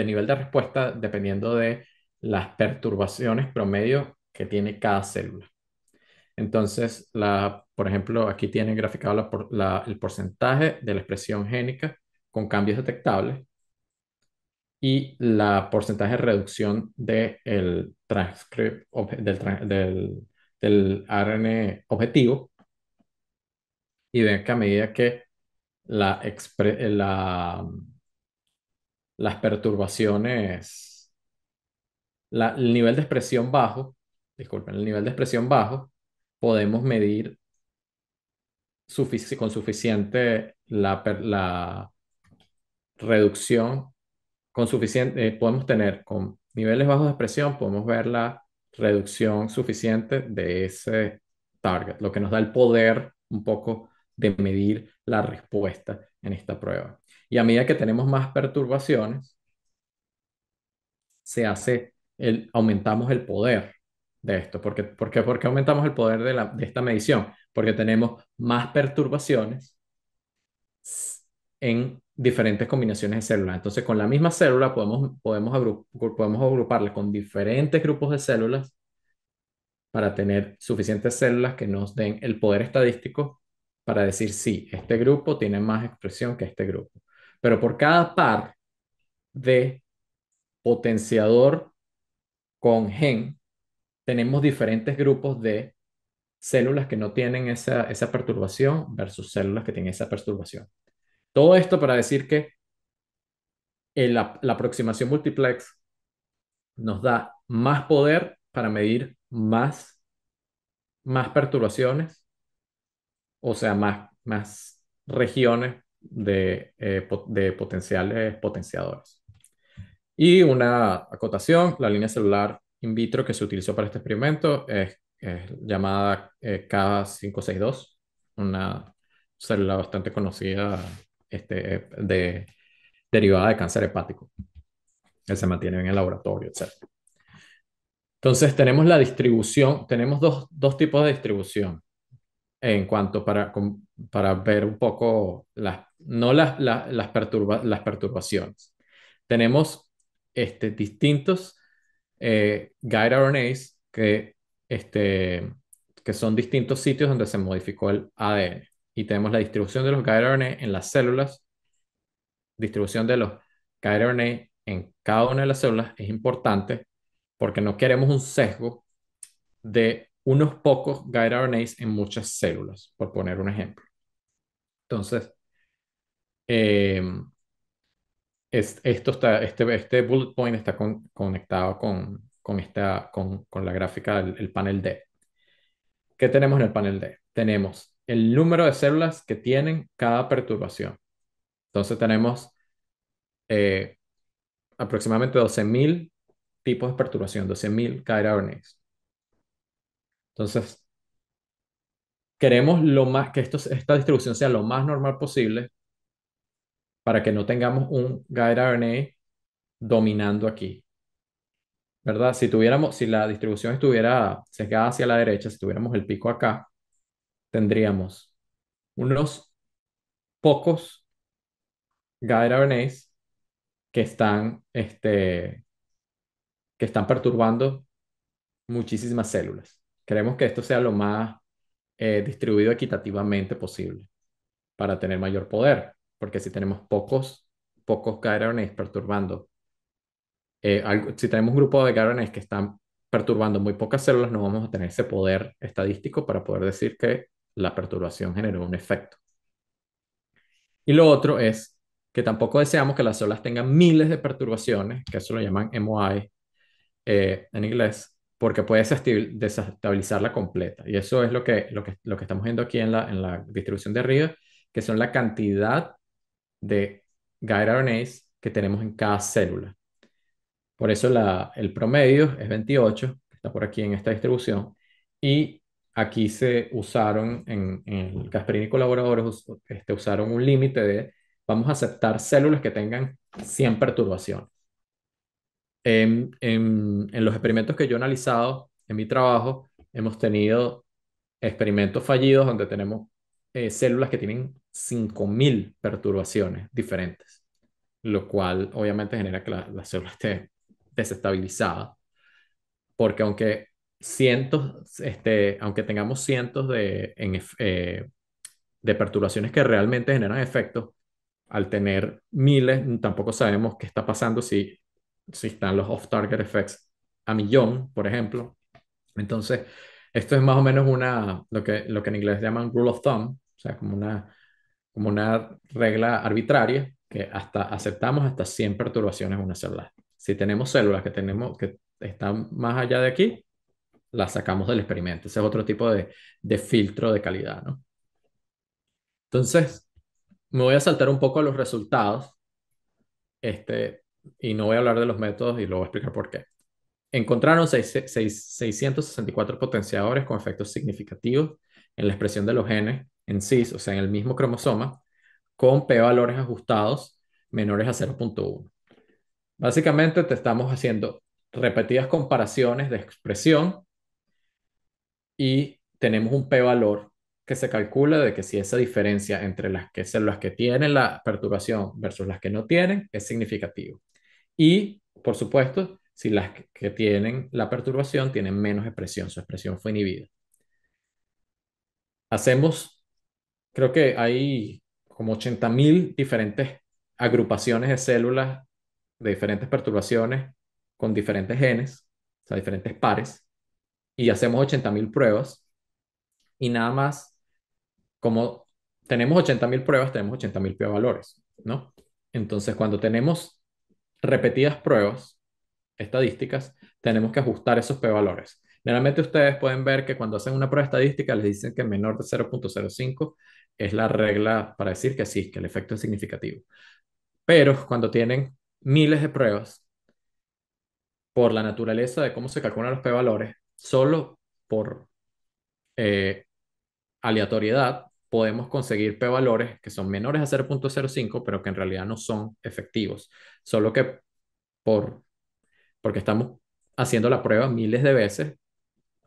B: nivel de respuesta dependiendo de las perturbaciones promedio que tiene cada célula. Entonces, por ejemplo, aquí tienen graficado el porcentaje de la expresión génica con cambios detectables y la porcentaje de reducción del transcript, del ARN objetivo. Y ven que a medida que la, expre- la- las perturbaciones, el nivel de expresión bajo, disculpen, el nivel de expresión bajo, podemos medir con suficiente la reducción con suficiente, podemos tener con niveles bajos de expresión, podemos ver la reducción suficiente de ese target, lo que nos da el poder un poco de medir la respuesta en esta prueba. Y a medida que tenemos más perturbaciones, aumentamos el poder de esto. ¿Por qué aumentamos el poder de esta medición? Porque tenemos más perturbaciones en diferentes combinaciones de células. Entonces, con la misma célula podemos agruparla con diferentes grupos de células para tener suficientes células que nos den el poder estadístico para decir si este grupo tiene más expresión que este grupo. Pero por cada par de potenciador con gen, tenemos diferentes grupos de células que no tienen esa perturbación versus células que tienen esa perturbación. Todo esto para decir que la aproximación multiplex nos da más poder para medir más perturbaciones, o sea, más regiones de potenciales potenciadores. Y una acotación, la línea celular in vitro que se utilizó para este experimento es llamada K562, una célula bastante conocida derivada de cáncer hepático, que se mantiene en el laboratorio, etc. Entonces tenemos la distribución, tenemos dos tipos de distribución en cuanto para ver un poco no las perturbaciones. Tenemos distintos guide RNAs que son distintos sitios donde se modificó el ADN. Y tenemos la distribución de los guide RNA en las células, distribución de los guide RNA en cada una de las células es importante porque no queremos un sesgo de unos pocos guide RNAs en muchas células, por poner un ejemplo. Entonces, eh, este bullet point está conectado con la gráfica del panel D. ¿Qué tenemos en el panel D? Tenemos el número de células que tienen cada perturbación. Entonces tenemos eh, aproximadamente 12.000 tipos de perturbación, 12.000 guide RNAs. Entonces, queremos que esta distribución sea lo más normal posible para que no tengamos un guide RNA dominando aquí, ¿verdad? Si la distribución estuviera sesgada hacia la derecha, si tuviéramos el pico acá, tendríamos unos pocos guide RNAs que están que están perturbando muchísimas células. Queremos que esto sea lo más distribuido equitativamente posible para tener mayor poder, porque si tenemos pocos guide RNAs perturbando, si tenemos un grupo de guide RNAs que están perturbando muy pocas células, no vamos a tener ese poder estadístico para poder decir que la perturbación generó un efecto. Y lo otro es que tampoco deseamos que las células tengan miles de perturbaciones, que eso lo llaman MOI en inglés, porque puede desestabilizarla completa. Y eso es lo que estamos viendo aquí en la distribución de arriba, que son la cantidad de guide RNAs que tenemos en cada célula. Por eso el promedio es 28, que está por aquí en esta distribución, y aquí se usaron, en el Gasperini y colaboradores, usaron un límite de, vamos a aceptar células que tengan 100 perturbaciones. En los experimentos que yo he analizado en mi trabajo, hemos tenido experimentos fallidos donde tenemos células que tienen 5.000 perturbaciones diferentes, lo cual obviamente genera que la célula esté desestabilizada, porque aunque tengamos cientos de perturbaciones que realmente generan efectos, al tener miles, tampoco sabemos qué está pasando si están los off-target effects a millón, por ejemplo. Entonces, esto es más o menos lo que en inglés llaman rule of thumb, o sea, como una regla arbitraria que aceptamos hasta 100 perturbaciones en una célula. Si tenemos células que están más allá de aquí, las sacamos del experimento. Ese es otro tipo de filtro de calidad, ¿no? Entonces, me voy a saltar un poco a los resultados, y no voy a hablar de los métodos y lo voy a explicar por qué. Encontraron 664 potenciadores con efectos significativos en la expresión de los genes en cis, o sea, en el mismo cromosoma, con p-valores ajustados menores a 0.1. Básicamente te estamos haciendo repetidas comparaciones de expresión y tenemos un p-valor que se calcula de que si esa diferencia entre las células que tienen la perturbación versus las que no tienen es significativo. Y, por supuesto, si las que tienen la perturbación tienen menos expresión, su expresión fue inhibida. Hacemos, creo que hay como 80.000 diferentes agrupaciones de células de diferentes perturbaciones con diferentes genes, o sea, diferentes pares, y hacemos 80.000 pruebas y nada más, como tenemos 80.000 pruebas, tenemos 80.000 valores, ¿no? Entonces, cuando tenemos repetidas pruebas estadísticas, tenemos que ajustar esos p-valores. Generalmente ustedes pueden ver que cuando hacen una prueba estadística les dicen que menor de 0.05 es la regla para decir que sí, que el efecto es significativo. Pero cuando tienen miles de pruebas, por la naturaleza de cómo se calculan los p-valores, solo por eh, aleatoriedad podemos conseguir p-valores que son menores a 0.05, pero que en realidad no son efectivos. Solo que por, porque estamos haciendo la prueba miles de veces,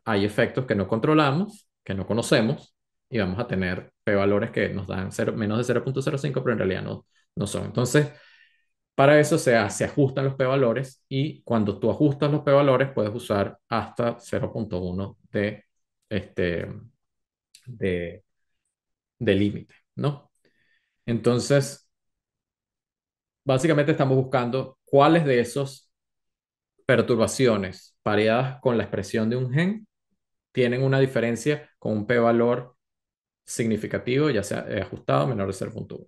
B: hay efectos que no controlamos, que no conocemos, y vamos a tener p-valores que nos dan menos de 0.05, pero en realidad no son. Entonces, para eso se ajustan los p-valores y cuando tú ajustas los p-valores puedes usar hasta 0.1 este, de, de límite, ¿no? Entonces, básicamente estamos buscando cuáles de esos perturbaciones pareadas con la expresión de un gen tienen una diferencia con un p-valor significativo, ya sea ajustado menor de 0.1.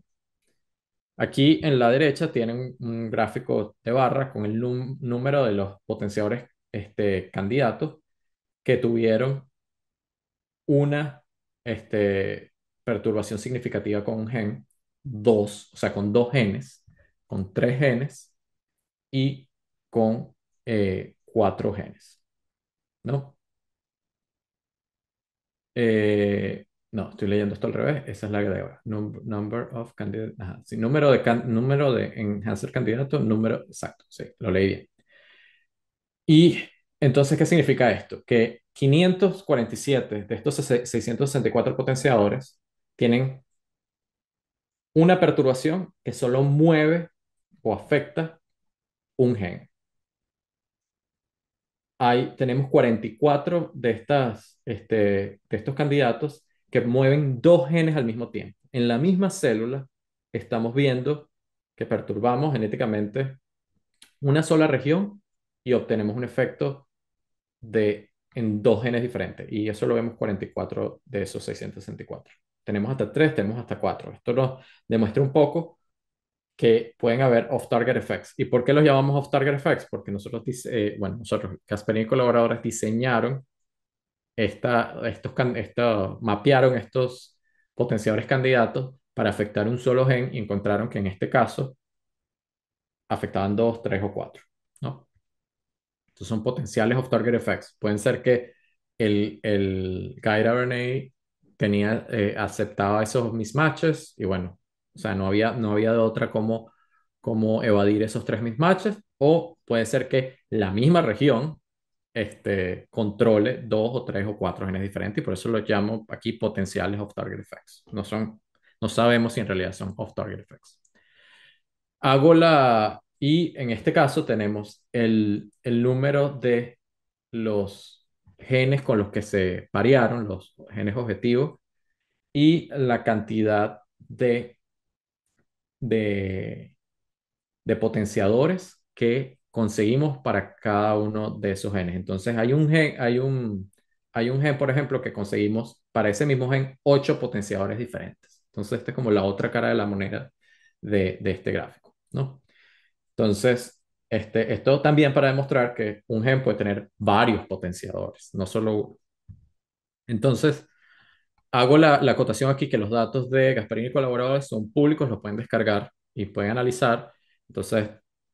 B: Aquí en la derecha tienen un gráfico de barra con el número de los potenciadores candidatos que tuvieron una perturbación significativa con un gen, dos, o sea, con dos genes, con tres genes y con cuatro genes, ¿no? No, estoy leyendo esto al revés. Esa es la de ahora. Number of candidates. Ajá, sí, número de enhancer candidato, número exacto. Sí, lo leí bien. Y entonces, ¿qué significa esto? Que 547 de estos 664 potenciadores tienen una perturbación que solo mueve o afecta un gen. tenemos 44 de estos candidatos que mueven dos genes al mismo tiempo. En la misma célula estamos viendo que perturbamos genéticamente una sola región y obtenemos un efecto en dos genes diferentes. Y eso lo vemos 44 de esos 664. Tenemos hasta 3, tenemos hasta 4. Esto nos demuestra un poco que pueden haber off-target effects. ¿Y por qué los llamamos off-target effects? Porque nosotros, Casperini y colaboradores, diseñaron mapearon estos potenciadores candidatos para afectar un solo gen y encontraron que en este caso afectaban dos, tres o cuatro, ¿no? Estos son potenciales off-target effects. Pueden ser que el guide RNA aceptaba esos mismatches y bueno, o sea, no había de otra como evadir esos tres mismatches, o puede ser que la misma región controle dos o tres o cuatro genes diferentes y por eso los llamo aquí potenciales off-target effects. No sabemos si en realidad son off-target effects. Y en este caso tenemos el número de los genes con los que se parearon, los genes objetivos, y la cantidad de, de potenciadores que conseguimos para cada uno de esos genes. Entonces hay un gen, por ejemplo, que conseguimos para ese mismo gen 8 potenciadores diferentes. Entonces, esta es como la otra cara de la moneda de este gráfico, ¿no? Entonces, esto también para demostrar que un gen puede tener varios potenciadores, no solo uno. Entonces, hago la acotación aquí que los datos de Gasparini y colaboradores son públicos, los pueden descargar y pueden analizar. Entonces,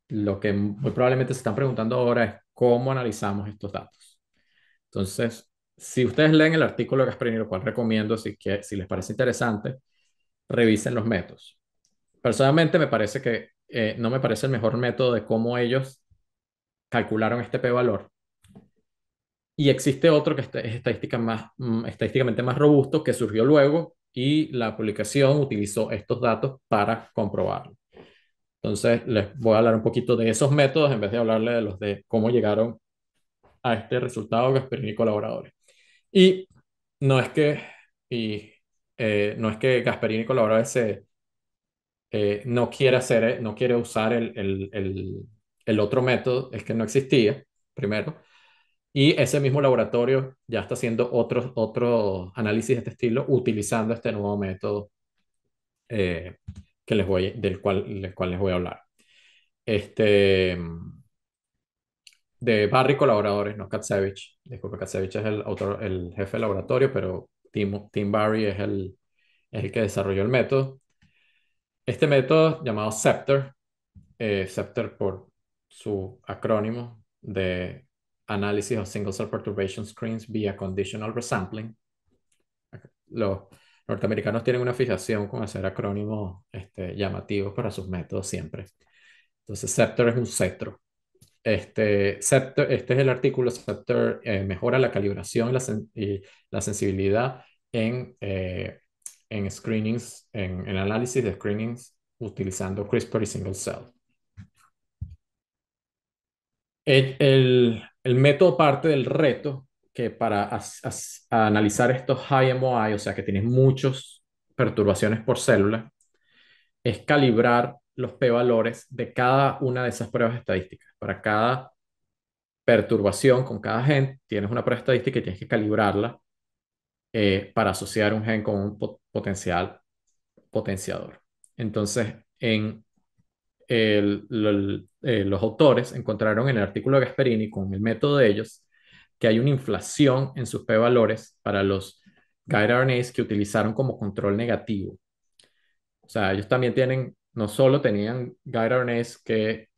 B: lo que muy probablemente se están preguntando ahora es cómo analizamos estos datos. Entonces, si ustedes leen el artículo de Gasparini, lo cual recomiendo si les parece interesante, revisen los métodos. Personalmente me parece que no me parece el mejor método de cómo ellos calcularon este p-valor. Y existe otro que es estadísticamente más robusto que surgió luego y la publicación utilizó estos datos para comprobarlo. Entonces, les voy a hablar un poquito de esos métodos en vez de hablarle de los de cómo llegaron a este resultado Gasperini y colaboradores. Y no es que, y, no es que Gasperini y colaboradores no quiere usar el otro método, es que no existía, primero. Y ese mismo laboratorio ya está haciendo otros análisis de este estilo utilizando este nuevo método eh, del cual les voy a hablar. Este, de Barry colaboradores, no Katsevich. Disculpe, Katsevich es el autor, el jefe de laboratorio, pero Tim Barry es el que desarrolló el método. Este método llamado CEPTER, CEPTER por su acrónimo de Analysis of Single Cell Perturbation Screens via Conditional Resampling. Los norteamericanos tienen una fijación con hacer acrónimos llamativos para sus métodos siempre. Entonces, CEPTER es un cetro. Este es el artículo. CEPTER mejora la calibración y la sensibilidad en screenings, en análisis de screenings utilizando CRISPR y single cell. El método parte del reto que para analizar estos high MOI, o sea que tienes muchas perturbaciones por célula, es calibrar los p-valores de cada una de esas pruebas estadísticas. Para cada perturbación con cada gen, tienes una prueba estadística y tienes que calibrarla para asociar un gen con un potencial potenciador. Entonces, los autores encontraron en el artículo de Gasperini con el método de ellos que hay una inflación en sus p-valores para los guide RNAs que utilizaron como control negativo. O sea, ellos también no solo tenían guide RNAs que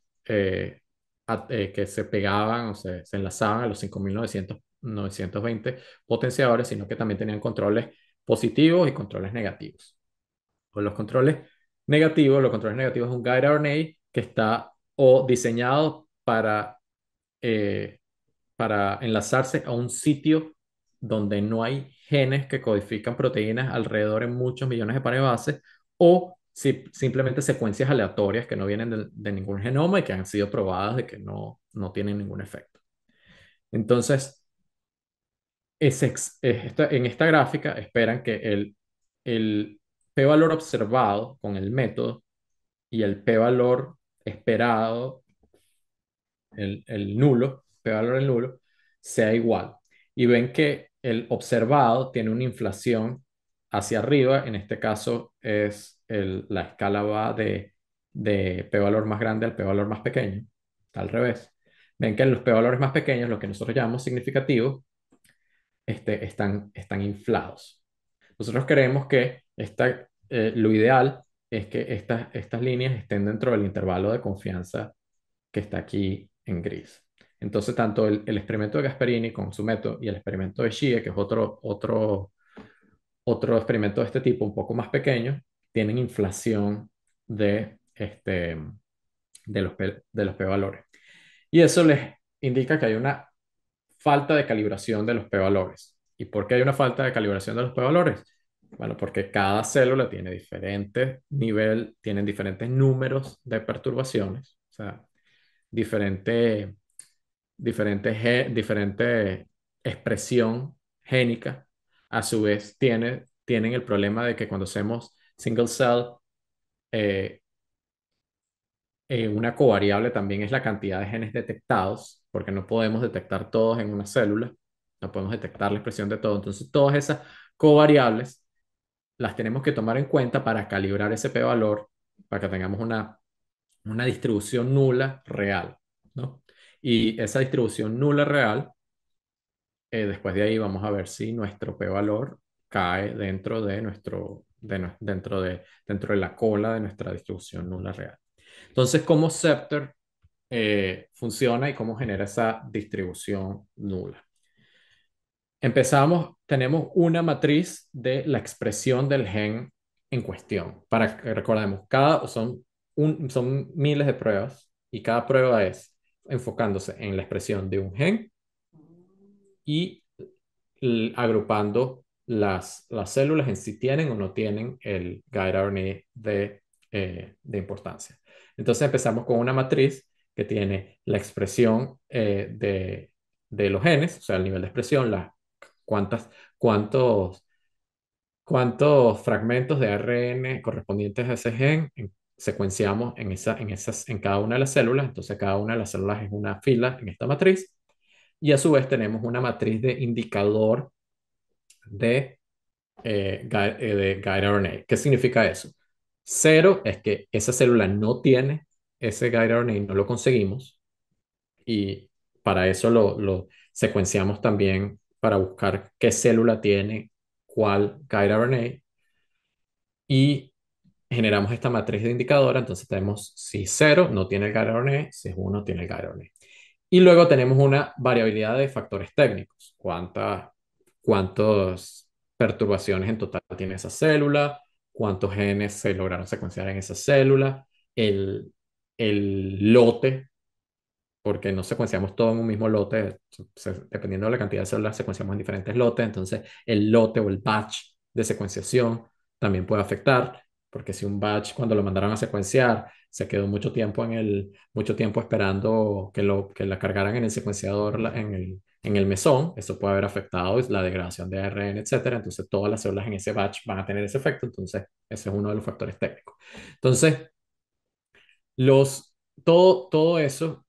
B: se pegaban o se enlazaban a los 5.920 potenciadores, sino que también tenían controles positivos y controles negativos. Pues los controles negativos es un guide RNA que está diseñado eh, para enlazarse a un sitio donde no hay genes que codifican proteínas alrededor en muchos millones de pares bases, o simplemente secuencias aleatorias que no vienen de ningún genoma y que han sido probadas de que no tienen ningún efecto. Entonces, en esta gráfica esperan que el p-valor observado con el método y el p-valor esperado, el nulo, p-valor el nulo, sea igual. Y ven que el observado tiene una inflación hacia arriba, en este caso es la escala va de p-valor más grande al p-valor más pequeño, al revés. Ven que los p-valores más pequeños, lo que nosotros llamamos significativos, están inflados. Nosotros creemos que lo ideal es que estas líneas estén dentro del intervalo de confianza que está aquí en gris. Entonces, tanto el experimento de Gasparini con su método y el experimento de Shea, que es otro experimento de este tipo, un poco más pequeño, tienen inflación de los p-valores. Y eso les indica que hay una falta de calibración de los p-valores. ¿Y por qué hay una falta de calibración de los p-valores? Bueno, porque cada célula tiene tienen diferentes números de perturbaciones, o sea, diferente, diferente expresión génica. A su vez, tienen el problema de que cuando hacemos single cell, eh, una covariable también es la cantidad de genes detectados, porque no podemos detectar todos en una célula, no podemos detectar la expresión de todo. Entonces, todas esas covariables las tenemos que tomar en cuenta para calibrar ese p-valor, para que tengamos una distribución nula real, ¿no? Y esa distribución nula real, después de ahí vamos a ver si nuestro p-valor cae dentro de la cola de nuestra distribución nula real. Entonces, ¿cómo Scepter funciona y cómo genera esa distribución nula? Tenemos una matriz de la expresión del gen en cuestión. Para que recordemos, son miles de pruebas y cada prueba es enfocándose en la expresión de un gen y agrupando las células en si tienen o no tienen el guide RNA de importancia. Entonces empezamos con una matriz que tiene la expresión de los genes, o sea, el nivel de expresión, cuántas, cuántos, cuántos fragmentos de ARN correspondientes a ese gen secuenciamos en cada una de las células. Entonces, cada una de las células es una fila en esta matriz. Y a su vez tenemos una matriz de indicador de guide RNA. ¿Qué significa eso? Cero es que esa célula no tiene ese guide RNA, no lo conseguimos. Y para eso lo secuenciamos también para buscar qué célula tiene cuál guide RNA. Y generamos esta matriz de indicadora. Entonces tenemos si cero no tiene el guide RNA, si uno tiene el guide RNA. Y luego tenemos una variabilidad de factores técnicos. ¿Cuántas perturbaciones en total tiene esa célula? ¿Cuántos genes se lograron secuenciar en esa célula? El, el lote, porque no secuenciamos todo en un mismo lote. Dependiendo de la cantidad de células, secuenciamos en diferentes lotes. Entonces, el lote o el batch de secuenciación también puede afectar, porque si un batch cuando lo mandaron a secuenciar se quedó mucho tiempo esperando que la cargaran en el secuenciador, en el mesón, eso puede haber afectado la degradación de ARN, etcétera. Entonces, todas las células en ese batch van a tener ese efecto. Entonces, ese es uno de los factores técnicos. Entonces, todo eso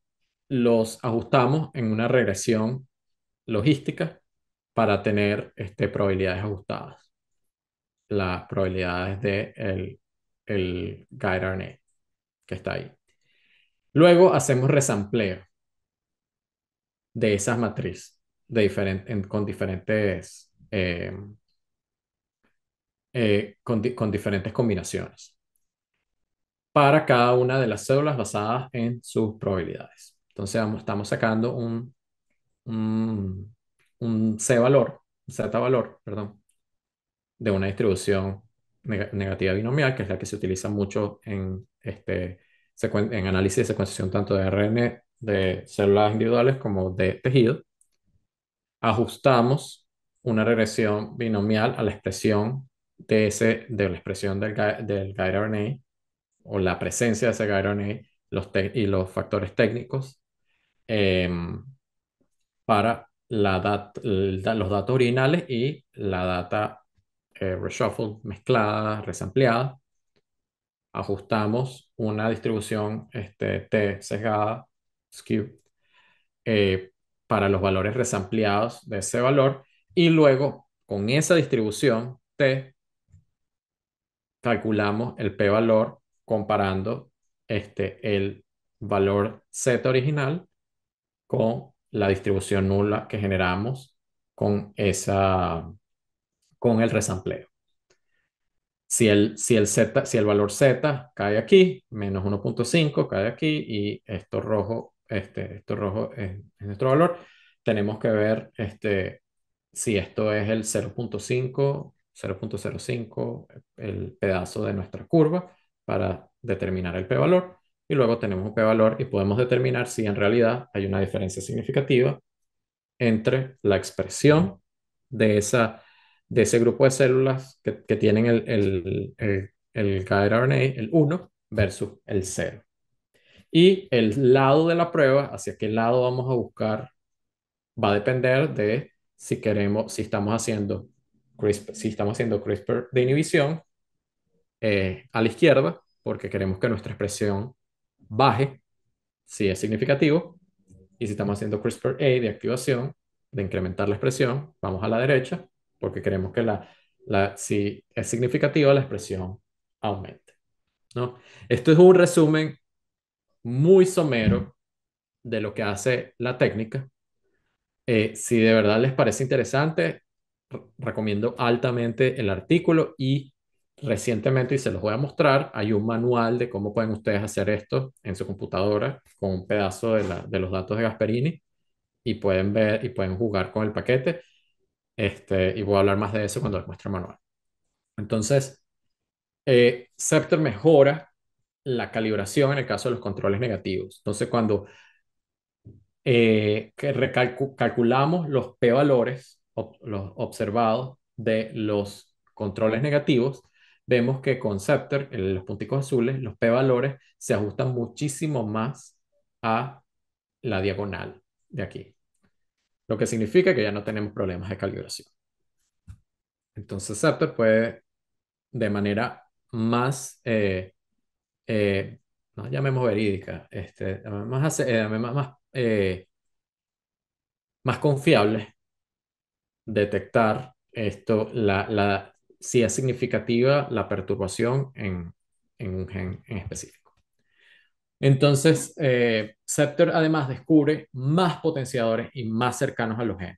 B: los ajustamos en una regresión logística para tener probabilidades ajustadas, las probabilidades de el guide RNA que está ahí. Luego hacemos resampleo de esas matrices con diferentes, con diferentes combinaciones para cada una de las células basadas en sus probabilidades. Entonces estamos sacando un, un C-valor, un Z-valor, perdón, de una distribución negativa binomial, que es la que se utiliza mucho en análisis de secuenciación tanto de ARN de células individuales como de tejido. Ajustamos una regresión binomial a la expresión de la expresión del guide RNA o la presencia de ese guide RNA y los factores técnicos. para los datos originales y la data reshuffle, mezclada, resampleada. Ajustamos una distribución T sesgada, skew, eh, para los valores resampleados de ese valor y luego con esa distribución T calculamos el p-valor comparando el valor z original con la distribución nula que generamos con el resampleo. Si el valor z cae aquí, menos 1.5 cae aquí y esto rojo es nuestro valor, tenemos que ver si esto es el 0.5, 0.05, el pedazo de nuestra curva para determinar el p-valor. Y luego tenemos un p-valor y podemos determinar si en realidad hay una diferencia significativa entre la expresión de, de ese grupo de células que tienen el guide RNA, el 1, versus el 0. Y el lado de la prueba, hacia qué lado vamos a buscar, va a depender de si estamos haciendo CRISPR de inhibición a la izquierda, porque queremos que nuestra expresión baje, si es significativo, y si estamos haciendo CRISPR-A de activación, de incrementar la expresión, vamos a la derecha, porque queremos que si es significativa, la expresión aumente, ¿no? Esto es un resumen muy somero de lo que hace la técnica. Si de verdad les parece interesante, recomiendo altamente el artículo y recientemente, y se los voy a mostrar, hay un manual de cómo pueden ustedes hacer esto en su computadora con un pedazo de los datos de Gasperini y pueden ver y pueden jugar con el paquete. Y voy a hablar más de eso cuando les muestre el manual. Entonces, Scepter mejora la calibración en el caso de los controles negativos. Entonces, cuando calculamos los p-valores los observados de los controles negativos, vemos que con Scepter, los punticos azules, los p-valores se ajustan muchísimo más a la diagonal de aquí, lo que significa que ya no tenemos problemas de calibración. Entonces, Scepter puede de manera más, no llamemos verídica, más confiable, detectar si es significativa la perturbación en un gen en específico. Entonces, Scepter además descubre más potenciadores y más cercanos a los genes.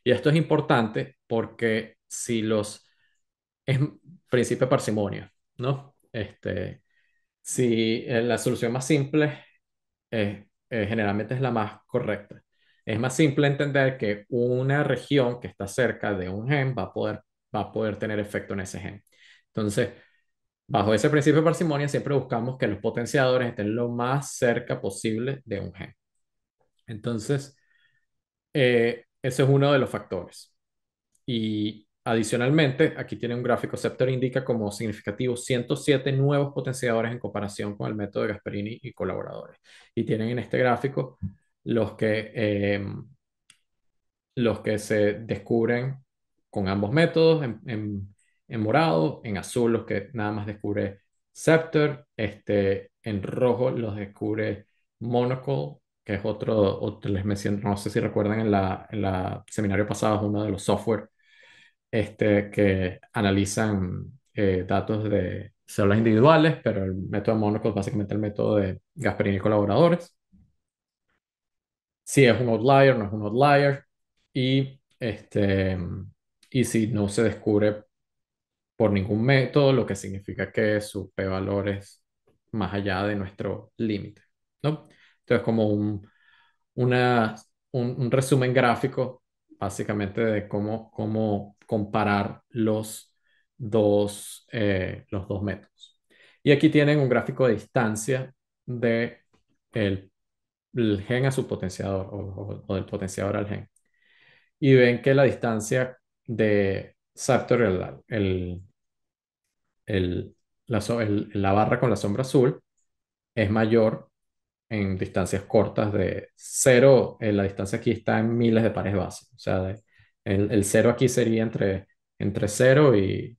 B: Y esto es importante porque es principio de parsimonia, ¿no? Si la solución más simple generalmente es la más correcta. Es más simple entender que una región que está cerca de un gen va a poder tener efecto en ese gen. Entonces, bajo ese principio de parsimonia, siempre buscamos que los potenciadores estén lo más cerca posible de un gen. Entonces, ese es uno de los factores. Y adicionalmente, aquí tiene un gráfico, Scepter indica como significativo 107 nuevos potenciadores en comparación con el método de Gasperini y colaboradores. Y tienen en este gráfico los que, eh, los que se descubren con ambos métodos, en morado, en azul los que nada más descubre Scepter, en rojo los descubre Monocle, que es les mencioné, no sé si recuerdan en la seminario pasado, es uno de los software que analizan datos de células individuales, pero el método Monocle es básicamente el método de Gasperini y colaboradores. Si es un outlier, no es un outlier, y, y si no se descubre por ningún método, lo que significa que su p-valor es más allá de nuestro límite, ¿no? Entonces, como una, un resumen gráfico, básicamente, de cómo comparar los dos métodos. Y aquí tienen un gráfico de distancia de el gen a su potenciador o del potenciador al gen. Y ven que la distancia de Sartor, el- la barra con la sombra azul, es mayor en distancias cortas de cero. La distancia aquí está en miles de pares de base. O sea, el cero aquí sería entre cero y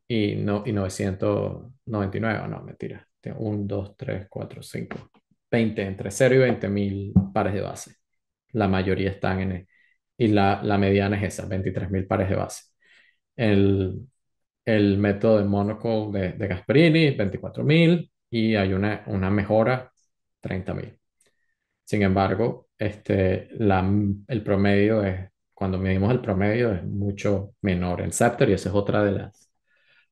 B: 999. No, mentira. 1, 2, 3, 4, 5, 20, entre cero y 20.000 pares de base. La mayoría están y la mediana es esa, 23.000 pares de base. El, el método de Monaco de Gasparini, 24.000, y hay una mejora, 30.000. Sin embargo, el promedio cuando medimos el promedio es mucho menor en Scepter, y esa es otra de las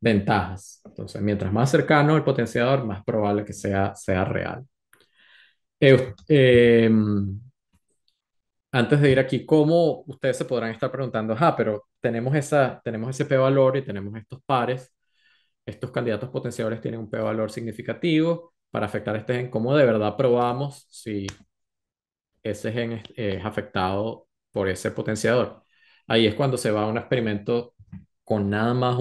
B: ventajas. Entonces, mientras más cercano el potenciador, más probable que sea real. Eh, eh, Antes de ir aquí, ¿cómo ustedes se podrán estar preguntando? Pero tenemos ese p-valor y tenemos estos pares. Estos candidatos potenciadores tienen un p-valor significativo para afectar este gen. ¿Cómo de verdad probamos si ese gen es afectado por ese potenciador? Ahí es cuando se va a un experimento con nada más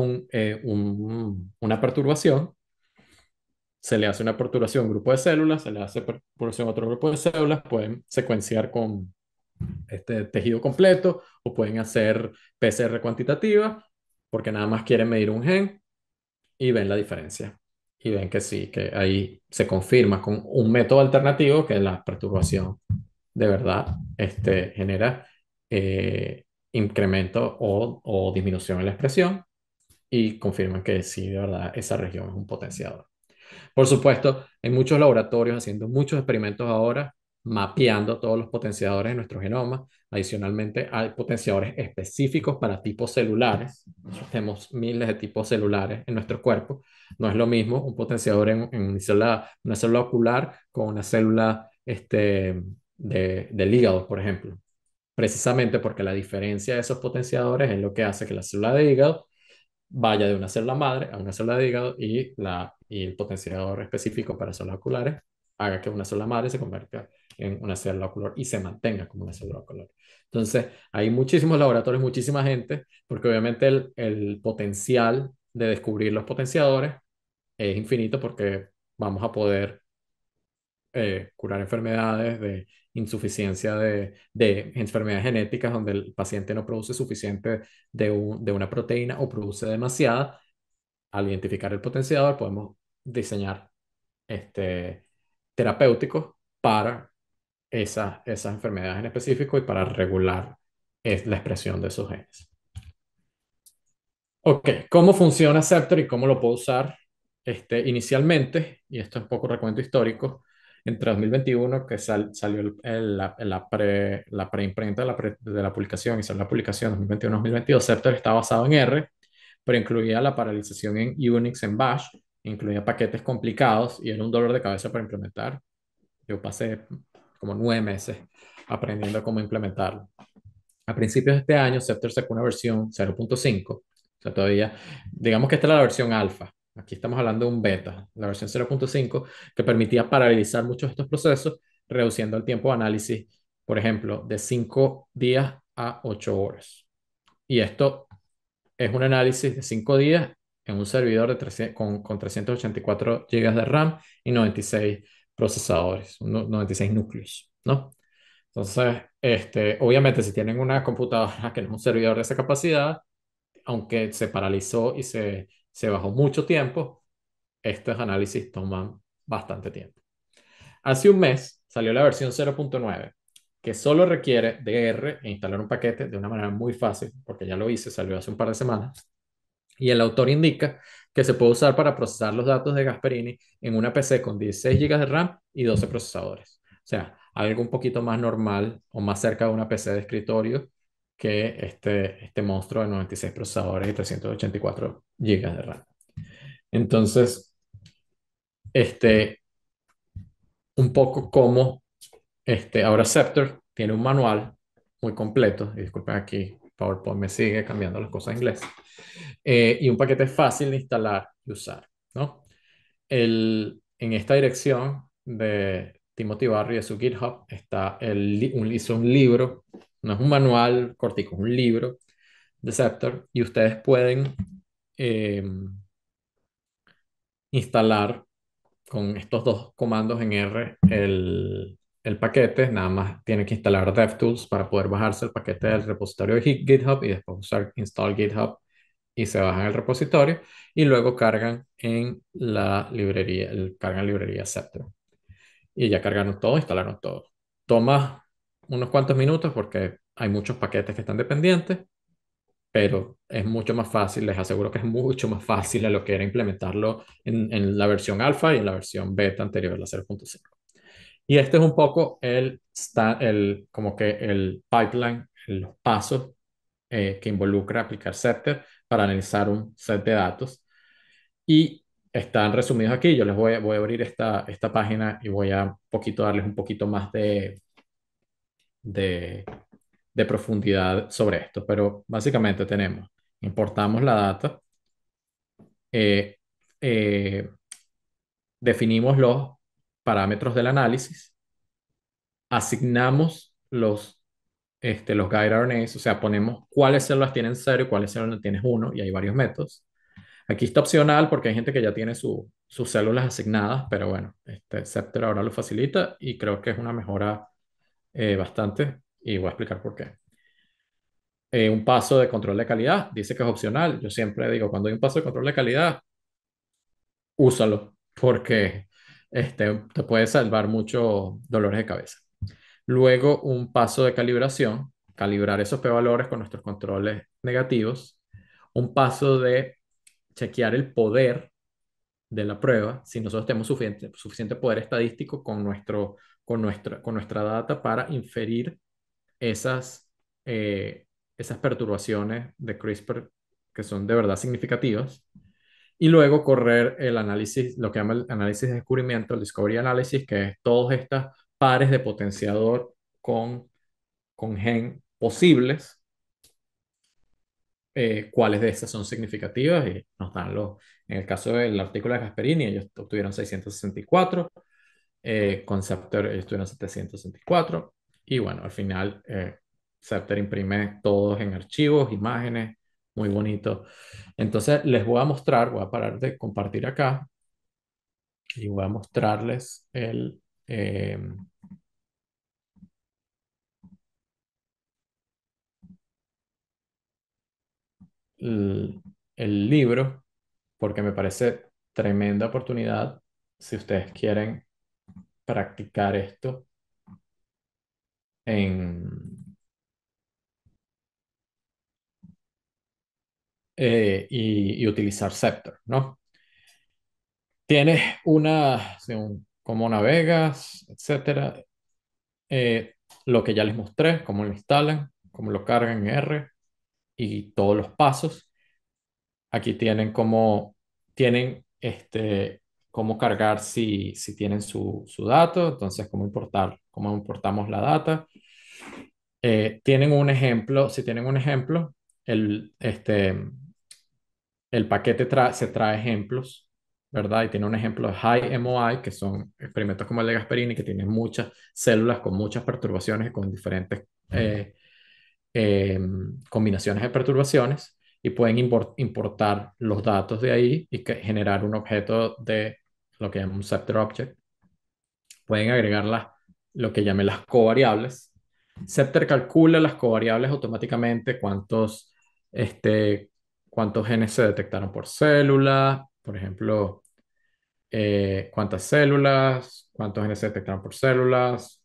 B: una perturbación. Se le hace una perturbación a un grupo de células, se le hace perturbación a otro grupo de células, pueden secuenciar con este tejido completo o pueden hacer PCR cuantitativa porque nada más quieren medir un gen y ven la diferencia. Y ven que sí, que ahí se confirma con un método alternativo que la perturbación de verdad genera incremento o disminución en la expresión, y confirman que sí, de verdad, esa región es un potenciador. Por supuesto, hay muchos laboratorios haciendo muchos experimentos ahora, mapeando todos los potenciadores de nuestro genoma. Adicionalmente, hay potenciadores específicos para tipos celulares. Nosotros tenemos miles de tipos celulares en nuestro cuerpo. No es lo mismo un potenciador en una célula ocular con una célula del hígado, por ejemplo. Precisamente porque la diferencia de esos potenciadores es lo que hace que la célula de hígado vaya de una célula madre a una célula de hígado, y el potenciador específico para células oculares haga que una célula madre se convierta en una célula ocular y se mantenga como una célula ocular. Entonces, hay muchísimos laboratorios, muchísima gente, porque obviamente el potencial de descubrir los potenciadores es infinito, porque vamos a poder curar enfermedades de insuficiencia de enfermedades genéticas donde el paciente no produce suficiente de una proteína o produce demasiada. Al identificar el potenciador, podemos diseñar este, terapéuticos para esas enfermedades en específico y para regular la expresión de esos genes. Ok, ¿cómo funciona Scepter y cómo lo puedo usar? Inicialmente, y esto es un poco recuento histórico, entre 2021, que salió la preimprenta de la publicación, y salió la publicación 2021-2022, Scepter está basado en R, pero incluía la paralización en Unix, en Bash, incluía paquetes complicados y era un dolor de cabeza para implementar. Yo pasé como 9 meses aprendiendo cómo implementarlo. A principios de este año, Scepter sacó una versión 0.5. O sea, todavía, digamos que esta es la versión alfa. Aquí estamos hablando de un beta, la versión 0.5, que permitía paralizar muchos de estos procesos, reduciendo el tiempo de análisis, por ejemplo, de 5 días a 8 horas. Y esto es un análisis de 5 días en un servidor con 384 GB de RAM y 96 procesadores, 96 núcleos, ¿no? Entonces, obviamente, si tienen una computadora que no es un servidor de esa capacidad, aunque se paralizó y se bajó mucho tiempo, estos análisis toman bastante tiempo. Hace un mes salió la versión 0.9, que solo requiere de R e instalar un paquete de una manera muy fácil, porque ya lo hice, salió hace un par de semanas. Y el autor indica que se puede usar para procesar los datos de Gasperini en una PC con 16 GB de RAM y 12 procesadores. O sea, algo un poquito más normal o más cerca de una PC de escritorio que este monstruo de 96 procesadores y 384 GB de RAM. Entonces, este, un poco como ahora Scepter tiene un manual muy completo, y disculpen aquí, PowerPoint me sigue cambiando las cosas en inglés, y un paquete fácil de instalar y usar, ¿no? En esta dirección de Timothy Barry de su GitHub está hizo un libro, no es un manual cortico, es un libro de Scepter, y ustedes pueden eh, instalar con estos dos comandos en R el paquete. Nada más tiene que instalar DevTools para poder bajarse el paquete del repositorio de GitHub y después usar install GitHub y se bajan el repositorio y luego cargan en la librería, cargan librería Scepter. Y ya cargaron todo, instalaron todo. Toma unos cuantos minutos porque hay muchos paquetes que están dependientes, pero es mucho más fácil, les aseguro que es mucho más fácil de lo que era implementarlo en la versión alfa y en la versión beta anterior, la 0.5. Y este es un poco como que el pipeline, los pasos que involucra aplicar Scepter para analizar un set de datos. Y están resumidos aquí. Yo voy a abrir esta página y voy a poquito darles un poquito más de, de profundidad sobre esto. Pero básicamente importamos la data, eh, eh, definimos los parámetros del análisis, asignamos los guide RNAs, o sea, ponemos cuáles células tienen cero y cuáles células tienes uno, y hay varios métodos. Aquí está opcional porque hay gente que ya tiene sus células asignadas, pero bueno, este Scepter ahora lo facilita y creo que es una mejora bastante y voy a explicar por qué. Un paso de control de calidad, dice que es opcional. Yo siempre digo, cuando hay un paso de control de calidad, úsalo porque te puede salvar muchos dolores de cabeza. Luego, un paso de calibración, calibrar esos p-valores con nuestros controles negativos. Un paso de chequear el poder de la prueba, si nosotros tenemos suficiente poder estadístico con nuestra data para inferir esas, esas perturbaciones de CRISPR que son de verdad significativas. Y luego correr el análisis, lo que llama el análisis de descubrimiento, el discovery analysis, que es todos estos pares de potenciador con gen posibles, cuáles de estas son significativas y nos dan en el caso del artículo de Gasperini, ellos obtuvieron 664, con Scepter ellos tuvieron 764 y bueno, al final Scepter imprime todos en archivos, imágenes, muy bonito. Entonces les voy a mostrar, voy a parar de compartir acá y voy a mostrarles el, el libro porque me parece tremenda oportunidad si ustedes quieren practicar esto en, y utilizar Scepter, ¿no? Tienes según cómo navegas, etcétera. Lo que ya les mostré, cómo lo instalan, cómo lo cargan en R y todos los pasos. Aquí tienen cómo cargar si tienen su dato, entonces cómo importamos la data. Tienen un ejemplo, si tienen un ejemplo, el, este, el paquete se trae ejemplos, ¿verdad? Y tiene un ejemplo de High MOI, que son experimentos como el de Gasperini, que tienen muchas células con muchas perturbaciones y con diferentes eh, combinaciones de perturbaciones y pueden importar los datos de ahí y generar un objeto de lo que llaman un Scepter Object. Pueden agregar lo que llamen las covariables. Scepter calcula las covariables automáticamente, cuántos genes se detectaron por célula, por ejemplo, cuántas células, cuántos genes se detectaron por células,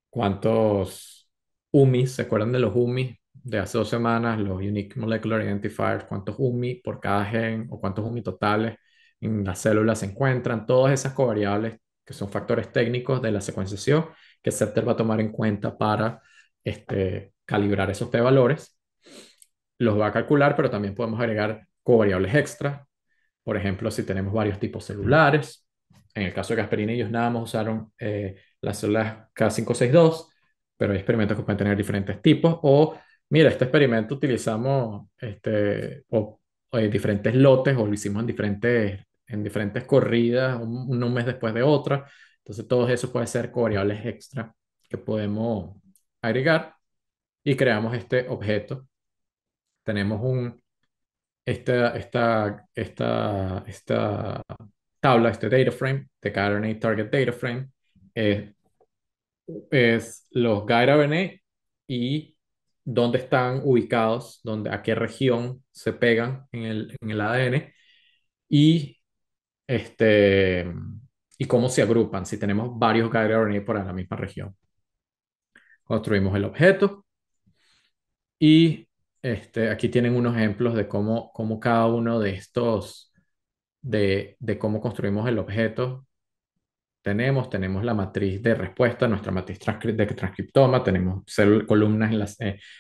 B: cuántos UMIs, ¿se acuerdan de los UMIs de hace 2 semanas? Los Unique Molecular Identifiers, cuántos UMI por cada gen o cuántos UMI totales en las células se encuentran, todas esas covariables que son factores técnicos de la secuenciación que Scepter va a tomar en cuenta para calibrar esos p-valores. Los va a calcular, pero también podemos agregar covariables extra. Por ejemplo, si tenemos varios tipos celulares. En el caso de Gasperini, ellos nada más usaron las células K562, pero hay experimentos que pueden tener diferentes tipos. O, mira, este experimento utilizamos diferentes lotes o lo hicimos en diferentes corridas, un mes después de otra. Entonces, todo eso puede ser covariables extra que podemos agregar y creamos este objeto. Tenemos esta tabla, este data frame, de Guide RNA Target Data Frame, eh, es los Guide RNA y dónde están ubicados, a qué región se pegan en el ADN y, este, y cómo se agrupan, si tenemos varios Guide RNA por la misma región. Construimos el objeto y aquí tienen unos ejemplos de cómo cada uno de estos, de cómo construimos el objeto. Tenemos la matriz de respuesta, nuestra matriz de transcriptoma, tenemos columnas,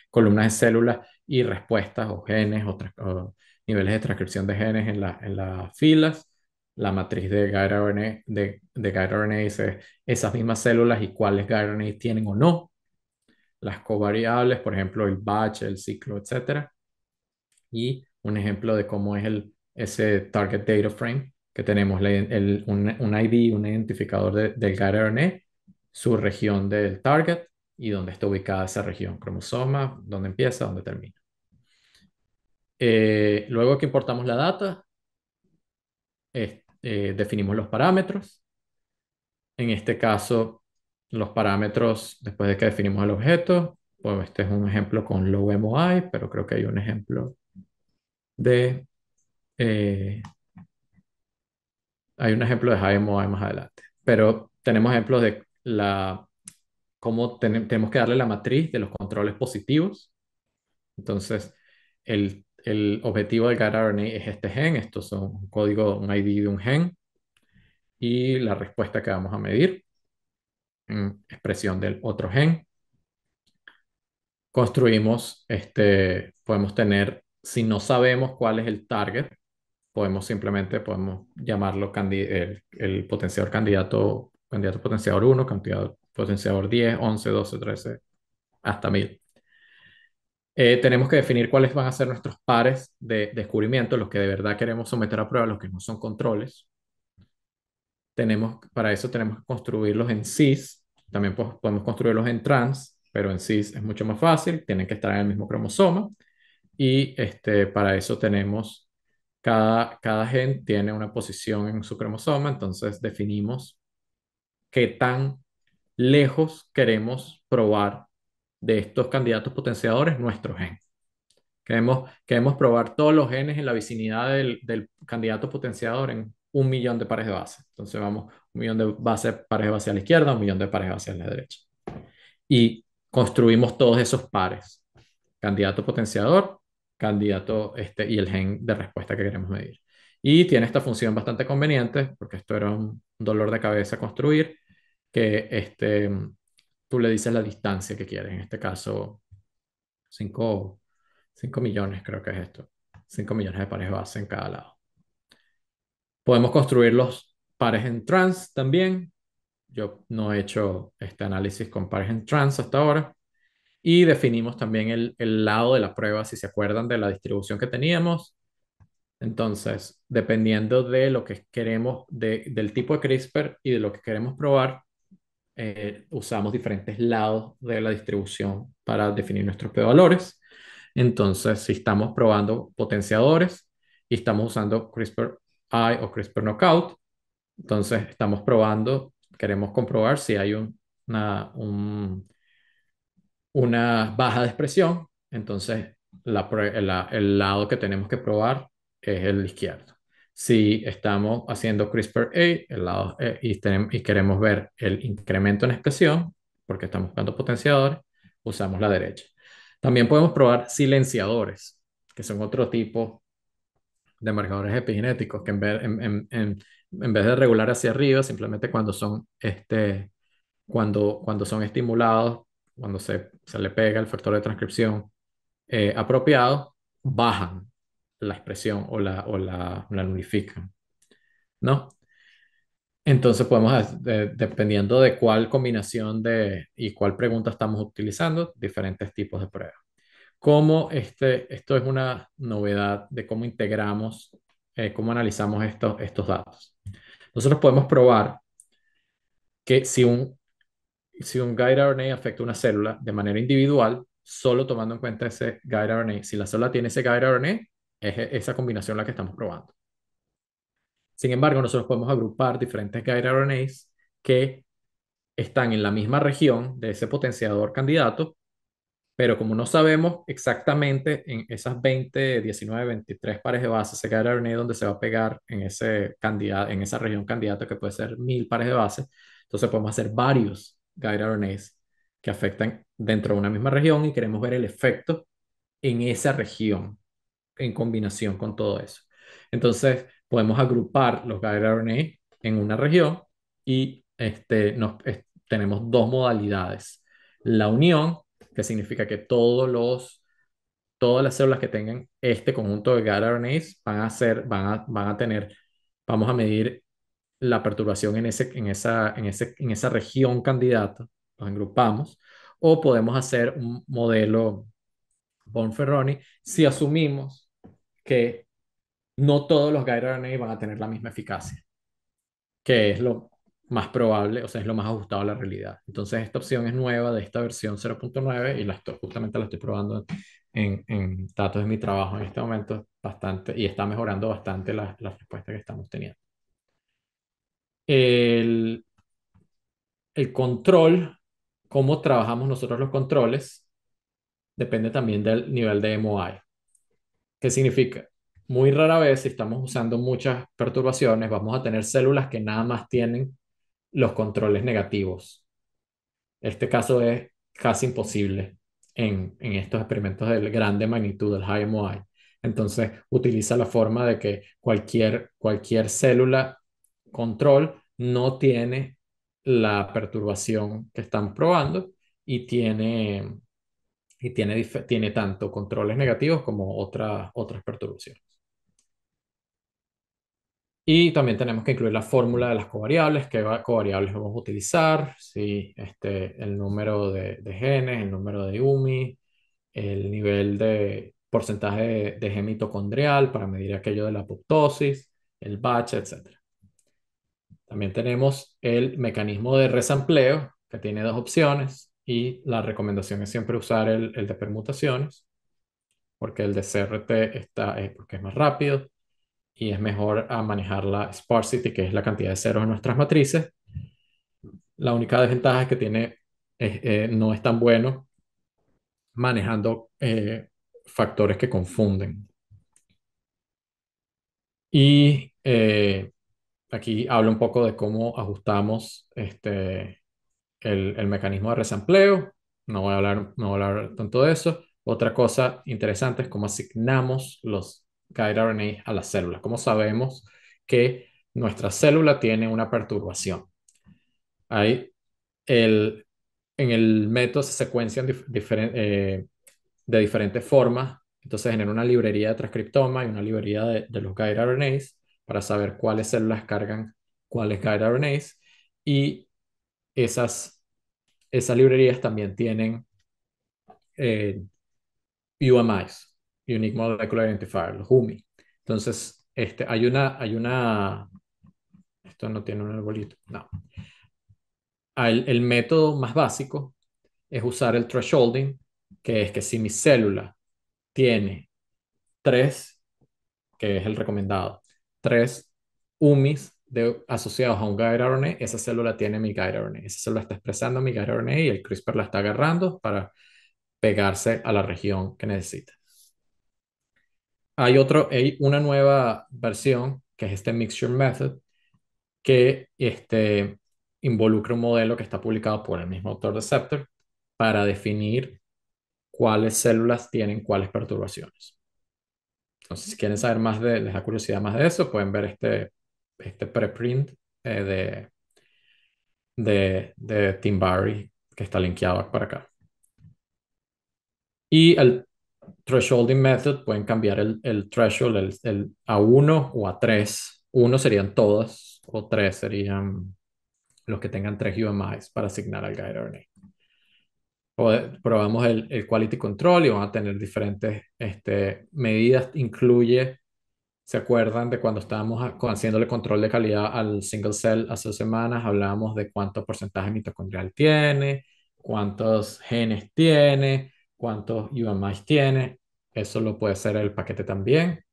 B: columnas de células y respuestas o genes o niveles de transcripción de genes en las filas. La matriz de guide RNA, de guide RNA dice esas mismas células y cuáles guide RNA tienen o no. Las covariables, por ejemplo, el batch, el ciclo, etcétera. Y un ejemplo de cómo es ese target data frame que tenemos un ID, un identificador del guide RNA, su región del target y dónde está ubicada esa región, cromosoma, dónde empieza, dónde termina. Luego que importamos la data, definimos los parámetros. En este caso, los parámetros, después de que definimos el objeto, pues este es un ejemplo con low MOI, pero creo que hay un ejemplo de eh, hay un ejemplo de High MOI más adelante, pero tenemos ejemplos de cómo tenemos que darle la matriz de los controles positivos. Entonces, el objetivo del guide RNA es este gen, estos son un código, un ID de un gen, y la respuesta que vamos a medir en expresión del otro gen. Construimos, podemos tener, si no sabemos cuál es el target, podemos llamarlo el potenciador candidato, candidato potenciador 1, candidato potenciador 10, 11, 12, 13, hasta 1000. Tenemos que definir cuáles van a ser nuestros pares de descubrimiento, los que de verdad queremos someter a prueba, los que no son controles. Para eso tenemos que construirlos en cis, también podemos construirlos en trans, pero en cis es mucho más fácil, tienen que estar en el mismo cromosoma. Y para eso tenemos, cada gen tiene una posición en su cromosoma, entonces definimos qué tan lejos queremos probar de estos candidatos potenciadores nuestro gen. Queremos probar todos los genes en la vicinidad del candidato potenciador en 1 millón de pares de base. Entonces vamos, 1 millón de pares de base a la izquierda, 1 millón de pares de base a la derecha. Y construimos todos esos pares. Candidato potenciador, candidato y el gen de respuesta que queremos medir. Y tiene esta función bastante conveniente, porque esto era un dolor de cabeza construir, que tú le dices la distancia que quieres. En este caso, 5 millones creo que es esto. 5 millones de pares de base en cada lado. Podemos construir los pares en trans también. Yo no he hecho este análisis con pares en trans hasta ahora. Y definimos también el lado de la prueba, si se acuerdan de la distribución que teníamos. Entonces, dependiendo de lo que queremos, del tipo de CRISPR y de lo que queremos probar, usamos diferentes lados de la distribución para definir nuestros p-valores. Entonces, si estamos probando potenciadores y estamos usando CRISPR-I o CRISPR knockout, entonces estamos probando, queremos comprobar si hay una baja de expresión, entonces el lado que tenemos que probar es el izquierdo. Si estamos haciendo CRISPR-A y queremos ver el incremento en expresión, porque estamos buscando potenciadores, usamos la derecha. También podemos probar silenciadores, que son otro tipo de marcadores epigenéticos, que en vez de regular hacia arriba, simplemente cuando son estimulados, cuando se le pega el factor de transcripción apropiado, bajan la expresión o la nulifican, ¿no? Entonces dependiendo de cuál combinación y cuál pregunta estamos utilizando, diferentes tipos de pruebas. Esto es una novedad de cómo integramos, cómo analizamos estos datos. Nosotros podemos probar que si un guide RNA afecta una célula de manera individual, solo tomando en cuenta ese guide RNA, si la célula tiene ese guide RNA, es esa combinación la que estamos probando. Sin embargo, nosotros podemos agrupar diferentes guide RNAs que están en la misma región de ese potenciador candidato, pero como no sabemos exactamente en esas 20, 19, 23 pares de bases, ese guide RNA donde se va a pegar en ese candidato, en esa región candidato que puede ser 1000 pares de bases, entonces podemos hacer varios guide RNAs que afectan dentro de una misma región y queremos ver el efecto en esa región en combinación con todo eso. Entonces, podemos agrupar los guide RNA en una región y tenemos dos modalidades. La unión, que significa que todas las células que tengan este conjunto de guide RNAs van a tener, vamos a medir la perturbación en esa región candidata, los agrupamos, o podemos hacer un modelo Bonferroni si asumimos que no todos los guide RNA van a tener la misma eficacia, que es lo más probable, o sea, es lo más ajustado a la realidad. Entonces, esta opción es nueva de esta versión 0.9 y justamente la estoy probando en datos de mi trabajo en este momento bastante y está mejorando bastante la respuesta que estamos teniendo. El, el control, cómo trabajamos nosotros los controles, depende también del nivel de MOI. ¿Qué significa? Muy rara vez, si estamos usando muchas perturbaciones, vamos a tener células que nada más tienen los controles negativos. Este caso es casi imposible en estos experimentos de grande magnitud, el high MOI. Entonces, utiliza la forma de que cualquier célula control no tiene la perturbación que están probando y tiene tanto controles negativos como otras perturbaciones. Y también tenemos que incluir la fórmula de las covariables, qué covariables vamos a utilizar, sí, el número de genes, el número de UMI, el nivel de porcentaje de gen mitocondrial para medir aquello de la apoptosis, el batch, etc. También tenemos el mecanismo de resampleo, que tiene dos opciones, y la recomendación es siempre usar el de permutaciones, porque el de CRT porque es más rápido y es mejor a manejar la sparsity, que es la cantidad de ceros en nuestras matrices. La única desventaja es que no es tan bueno manejando factores que confunden. Y aquí hablo un poco de cómo ajustamos el mecanismo de resampleo. No voy a hablar tanto de eso. Otra cosa interesante es cómo asignamos los guide RNA a las células. Cómo sabemos que nuestra célula tiene una perturbación. Hay el, en el método se secuencian de diferentes formas. Entonces genera una librería de transcriptoma y una librería de los guide RNAs para saber cuáles células cargan cuáles guide RNAs. Y esas librerías también tienen eh, UMIs, Unique Molecular Identifier, los UMI. Entonces, esto no tiene un arbolito, no. El método más básico es usar el thresholding, que es que si mi célula tiene tres, que es el recomendado, tres UMIs asociados a un guide RNA, esa célula tiene mi guide RNA. Esa célula está expresando mi guide RNA y el CRISPR la está agarrando para pegarse a la región que necesita. Hay una nueva versión, que es este Mixture Method, que involucra un modelo que está publicado por el mismo autor de Scepter para definir cuáles células tienen cuáles perturbaciones. Entonces, si quieren saber más les da curiosidad más de eso, pueden ver este preprint de Tim Barry, que está linkeado para acá. Y el thresholding method pueden cambiar el threshold a 1 o a 3. 1 serían todas, o 3 serían los que tengan 3 UMIs para asignar al guide RNA. Probamos el quality control y van a tener diferentes medidas. ¿Se acuerdan de cuando estábamos haciendo el control de calidad al single cell hace 2 semanas? Hablábamos de cuánto porcentaje mitocondrial tiene, cuántos genes tiene, cuántos UMIs tiene. Eso lo puede ser el paquete también.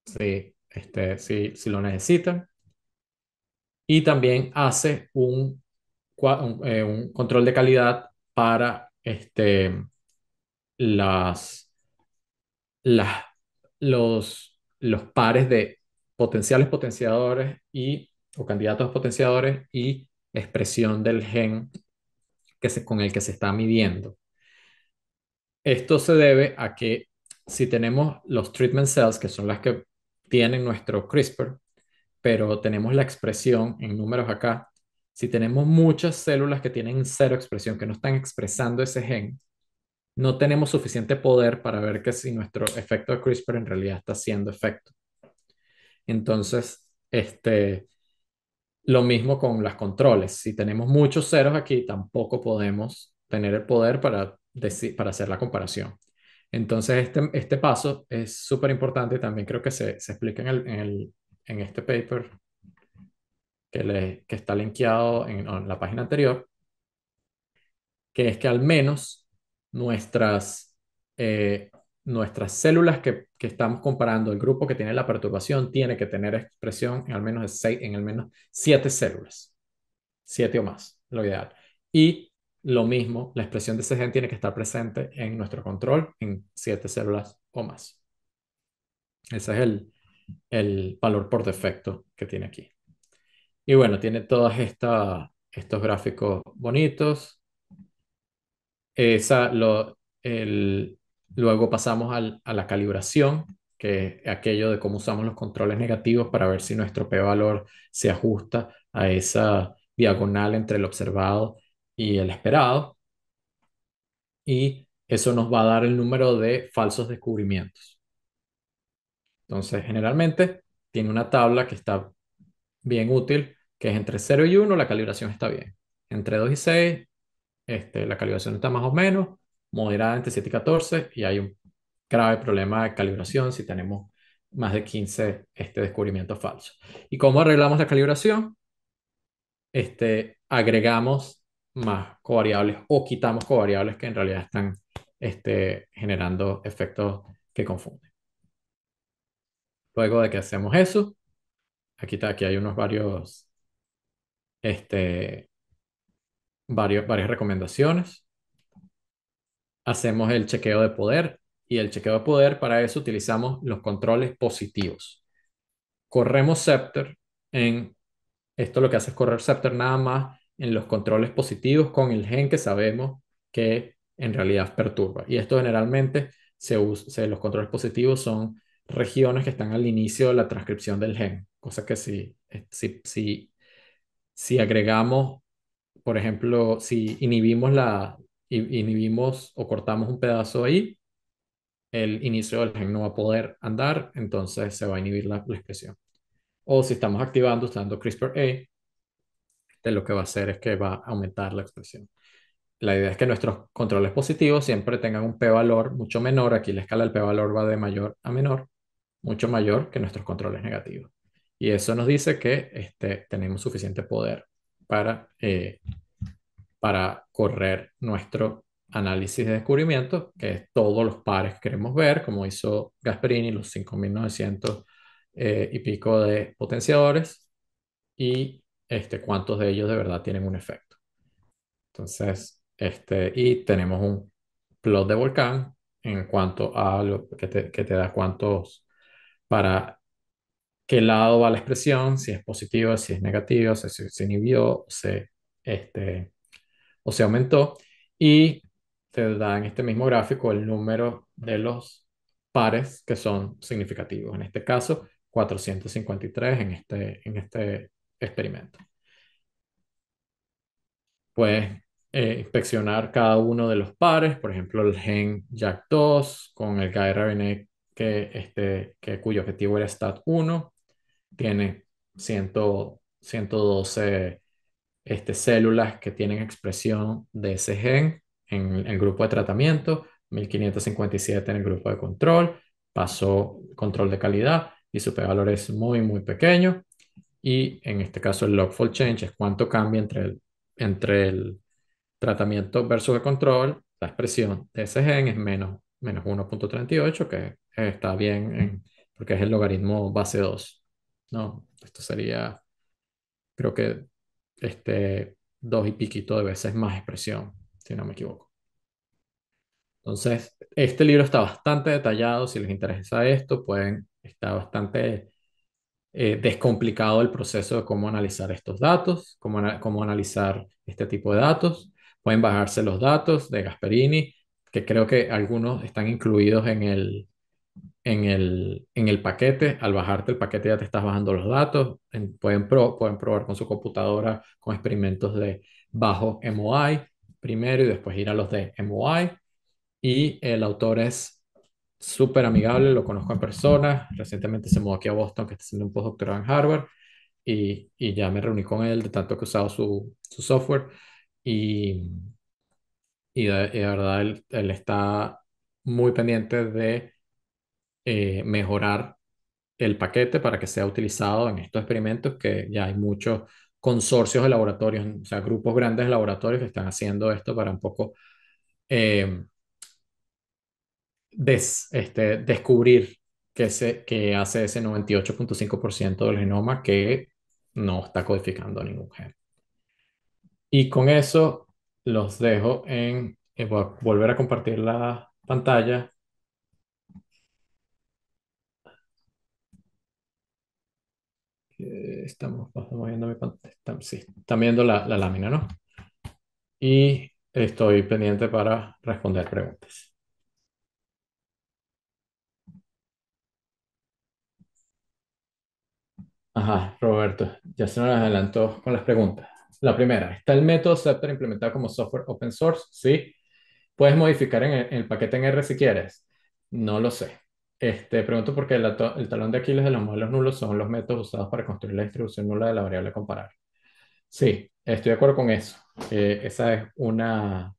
B: Sí, si lo necesitan. Y también hace un control de calidad para las, las, los pares de potenciales potenciadores o candidatos potenciadores y expresión del gen con el que se está midiendo. Esto se debe a que si tenemos los treatment cells, que son las que tienen nuestro CRISPR, pero tenemos la expresión en números acá, si tenemos muchas células que tienen cero expresión, que no están expresando ese gen, no tenemos suficiente poder para ver que si nuestro efecto de CRISPR en realidad está haciendo efecto. Entonces, lo mismo con las controles. Si tenemos muchos ceros aquí, tampoco podemos tener el poder para hacer la comparación. Entonces, este paso es súper importante y también creo que se explica en este paper que está linkeado en la página anterior, que es que al menos nuestras, eh, nuestras células que estamos comparando, el grupo que tiene la perturbación, tiene que tener expresión en al menos, en al menos 7 células, 7 o más, lo ideal. Y lo mismo, la expresión de ese gen tiene que estar presente en nuestro control en 7 células o más. Ese es el valor por defecto que tiene aquí. Y bueno, tiene todos estos gráficos bonitos. Esa, lo, el, Luego pasamos a la calibración, que es aquello de cómo usamos los controles negativos para ver si nuestro p-valor se ajusta a esa diagonal entre el observado y el esperado. Y eso nos va a dar el número de falsos descubrimientos. Entonces, generalmente tiene una tabla que está bien útil, que es entre 0 y 1, la calibración está bien. Entre 2 y 6, la calibración está más o menos, moderada entre 7 y 14, y hay un grave problema de calibración si tenemos más de 15 descubrimientos falsos. ¿Y cómo arreglamos la calibración? Agregamos más covariables o quitamos covariables que en realidad están generando efectos que confunden. Luego de que hacemos eso, aquí hay este, varias recomendaciones. Hacemos el chequeo de poder y el chequeo de poder para eso utilizamos los controles positivos. Corremos Scepter en esto lo que hace es correr Scepter nada más en los controles positivos con el gen que sabemos que en realidad perturba. Y esto generalmente los controles positivos son regiones que están al inicio de la transcripción del gen. Cosa que si agregamos, por ejemplo, si inhibimos o cortamos un pedazo ahí, el inicio del gen no va a poder andar, entonces se va a inhibir la expresión. O si estamos activando usando CRISPR-A, lo que va a hacer es que va a aumentar la expresión. La idea es que nuestros controles positivos siempre tengan un p-valor mucho menor. Aquí la escala del p-valor va de mayor a menor, mucho mayor que nuestros controles negativos. Y eso nos dice que tenemos suficiente poder para, para correr nuestro análisis de descubrimiento, que es todos los pares que queremos ver, como hizo Gasperini, los 5.900 y pico de potenciadores, y cuántos de ellos de verdad tienen un efecto. Entonces, y tenemos un plot de volcán en cuanto a lo que te da cuántos, para qué lado va la expresión, si es positivo, si es negativo, si se inhibió, este, o se aumentó. Y te da en este mismo gráfico el número de los pares que son significativos. En este caso, 453 en este experimento. Puedes inspeccionar cada uno de los pares, por ejemplo, el gen JAK2 con el KRNA cuyo objetivo era STAT1, tiene 112 células que tienen expresión de ese gen en el grupo de tratamiento, 1557 en el grupo de control, pasó control de calidad y su p-valor es muy, muy pequeño. Y en este caso el log-fold change es cuánto cambia entre el tratamiento versus el control. La expresión de ese gen es menos 1.38, que está bien porque es el logaritmo base 2. No, esto sería, creo que, dos y piquito de veces más expresión, si no me equivoco. Entonces, este libro está bastante detallado. Si les interesa esto, está bastante descomplicado el proceso de cómo analizar estos datos, cómo analizar este tipo de datos. Pueden bajarse los datos de Gasperini, que creo que algunos están incluidos en el paquete. Al bajarte el paquete ya te estás bajando los datos. Pueden probar con su computadora con experimentos de bajo MOI primero y después ir a los de MOI. Y el autor es súper amigable, lo conozco en persona. Recientemente se mudó aquí a Boston, que está haciendo un postdoctorado en Harvard, y ya me reuní con él de tanto que he usado su software. Y, y de verdad él está muy pendiente de mejorar el paquete para que sea utilizado en estos experimentos, que ya hay muchos consorcios de laboratorios, o sea, grupos grandes de laboratorios que están haciendo esto para un poco eh, descubrir que hace ese 98,5% del genoma que no está codificando ningún gen. Y con eso los dejo voy a volver a compartir la pantalla. Estamos viendo mi pantalla. Sí, están viendo la lámina, ¿no? Y estoy pendiente para responder preguntas. Ajá, Roberto, ya se nos adelantó con las preguntas. La primera, ¿está el método Zepter implementado como software open source? Sí. ¿Puedes modificar en el paquete en R si quieres? No lo sé. Pregunto porque el talón de Aquiles de los modelos nulos son los métodos usados para construir la distribución nula de la variable comparar. Sí, estoy de acuerdo con eso. Esa es una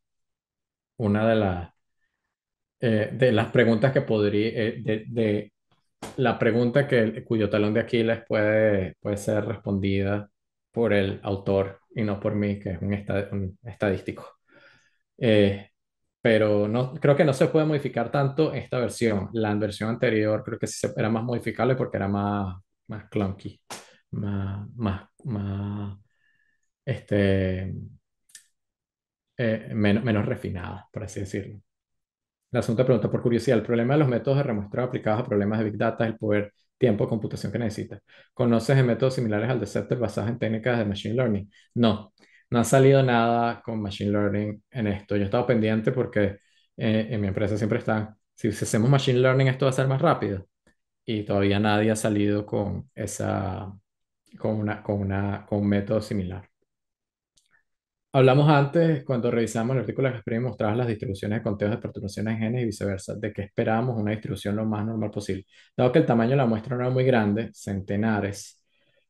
B: de las preguntas que podría, de la pregunta cuyo talón de Aquiles puede ser respondida por el autor y no por mí, que es un estadístico. Eh, pero no, creo que no se puede modificar tanto esta versión. La versión anterior creo que sí era más modificable porque era más clunky, más este, menos refinada, por así decirlo. La segunda pregunta, por curiosidad, el problema de los métodos de remuestreo aplicados a problemas de Big Data es el poder, tiempo de computación que necesita. ¿Conoces de métodos similares al de Cepter basados en técnicas de Machine Learning? No, no ha salido nada con Machine Learning en esto. Yo he estado pendiente porque en mi empresa siempre está, si hacemos Machine Learning esto va a ser más rápido. Y todavía nadie ha salido con un método similar. Hablamos antes, cuando revisamos el artículo de Gasperini, mostraba las distribuciones de conteos de perturbaciones en genes y viceversa, de que esperábamos una distribución lo más normal posible. Dado que el tamaño de la muestra no era muy grande, centenares,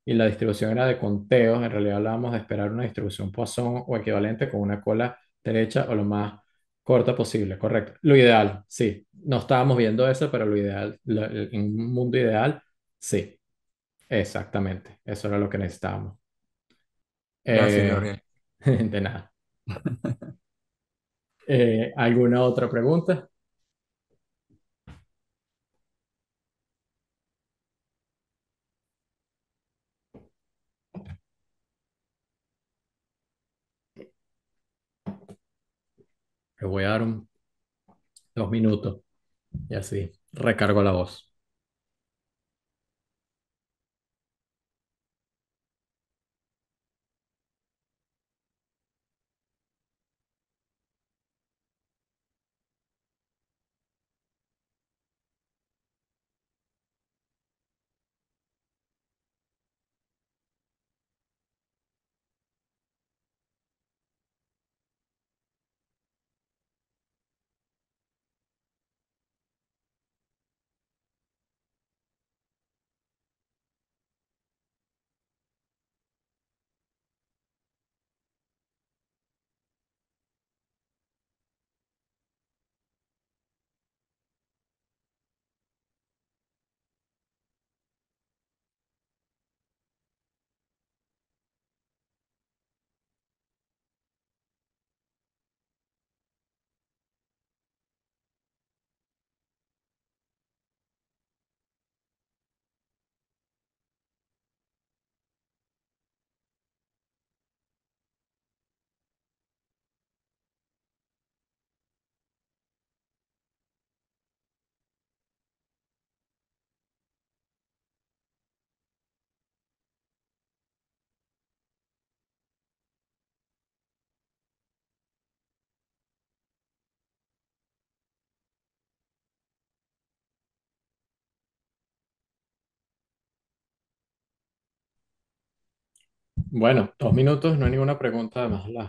B: y la distribución era de conteos, en realidad hablábamos de esperar una distribución Poisson o equivalente con una cola derecha o lo más corta posible, correcto. Lo ideal, sí. No estábamos viendo eso, pero lo ideal, en un mundo ideal, sí, exactamente. Eso era lo que necesitábamos.
C: Gracias,
B: Eh,
C: Gabriel.
B: de nada. ¿Alguna otra pregunta? Le voy a dar 2 minutos y así recargo la voz. Bueno, 2 minutos, no hay ninguna pregunta, además las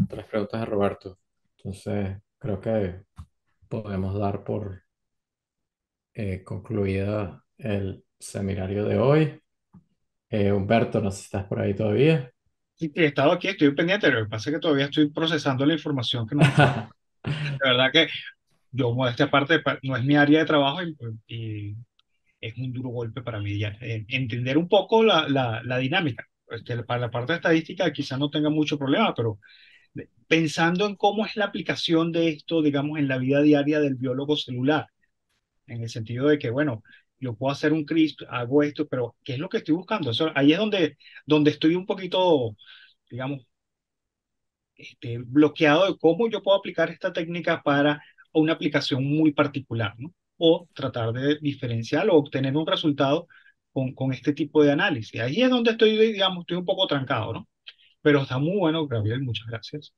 B: 3 preguntas de Roberto. Entonces, creo que podemos dar por concluida el seminario de hoy. Humberto, no sé si estás por ahí todavía.
A: Sí, que he estado aquí, estoy pendiente, lo que pasa es que todavía estoy procesando la información que nos... De verdad que yo, modestia aparte, no es mi área de trabajo y es un duro golpe para mí ya, entender un poco la dinámica. Para la parte estadística quizás no tenga mucho problema, pero pensando en cómo es la aplicación de esto, digamos, en la vida diaria del biólogo celular, en el sentido de que, bueno, yo puedo hacer un CRISP, hago esto, pero ¿qué es lo que estoy buscando? Eso, ahí es donde estoy un poquito, digamos, bloqueado de cómo yo puedo aplicar esta técnica para una aplicación muy particular, ¿no? O tratar de diferenciar o obtener un resultado con este tipo de análisis. Ahí es donde estoy, digamos, estoy un poco trancado, ¿no? Pero está muy bueno, Gabriel, muchas gracias.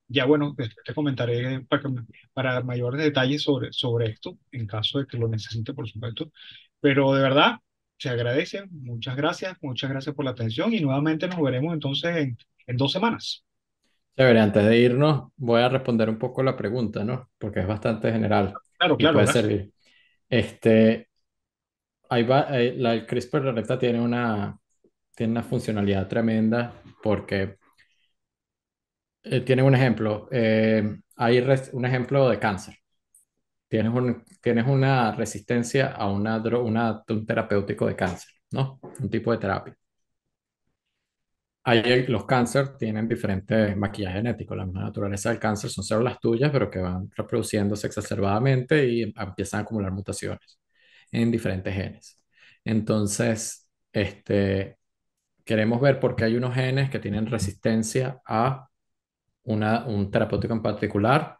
A: Ya bueno, te comentaré para mayores detalles sobre esto, en caso de que lo necesite, por supuesto. Pero de verdad, se agradece. Muchas gracias por la atención y nuevamente nos veremos entonces en 2 semanas.
B: Chévere, antes de irnos, voy a responder un poco la pregunta, ¿no? Porque es bastante general
A: Claro,
B: y
A: claro,
B: puede
A: gracias.
B: servir. Este, ahí va, el CRISPR ahorita tiene una funcionalidad tremenda porque tiene un ejemplo. Un ejemplo de cáncer. Tienes una resistencia a un terapéutico de cáncer, ¿no? Un tipo de terapia. Los cánceres tienen diferentes maquillaje genético. La misma naturaleza del cáncer son células tuyas, pero que van reproduciéndose exacerbadamente y empiezan a acumular mutaciones en diferentes genes. Entonces, queremos ver por qué hay unos genes que tienen resistencia a un terapéutico en particular,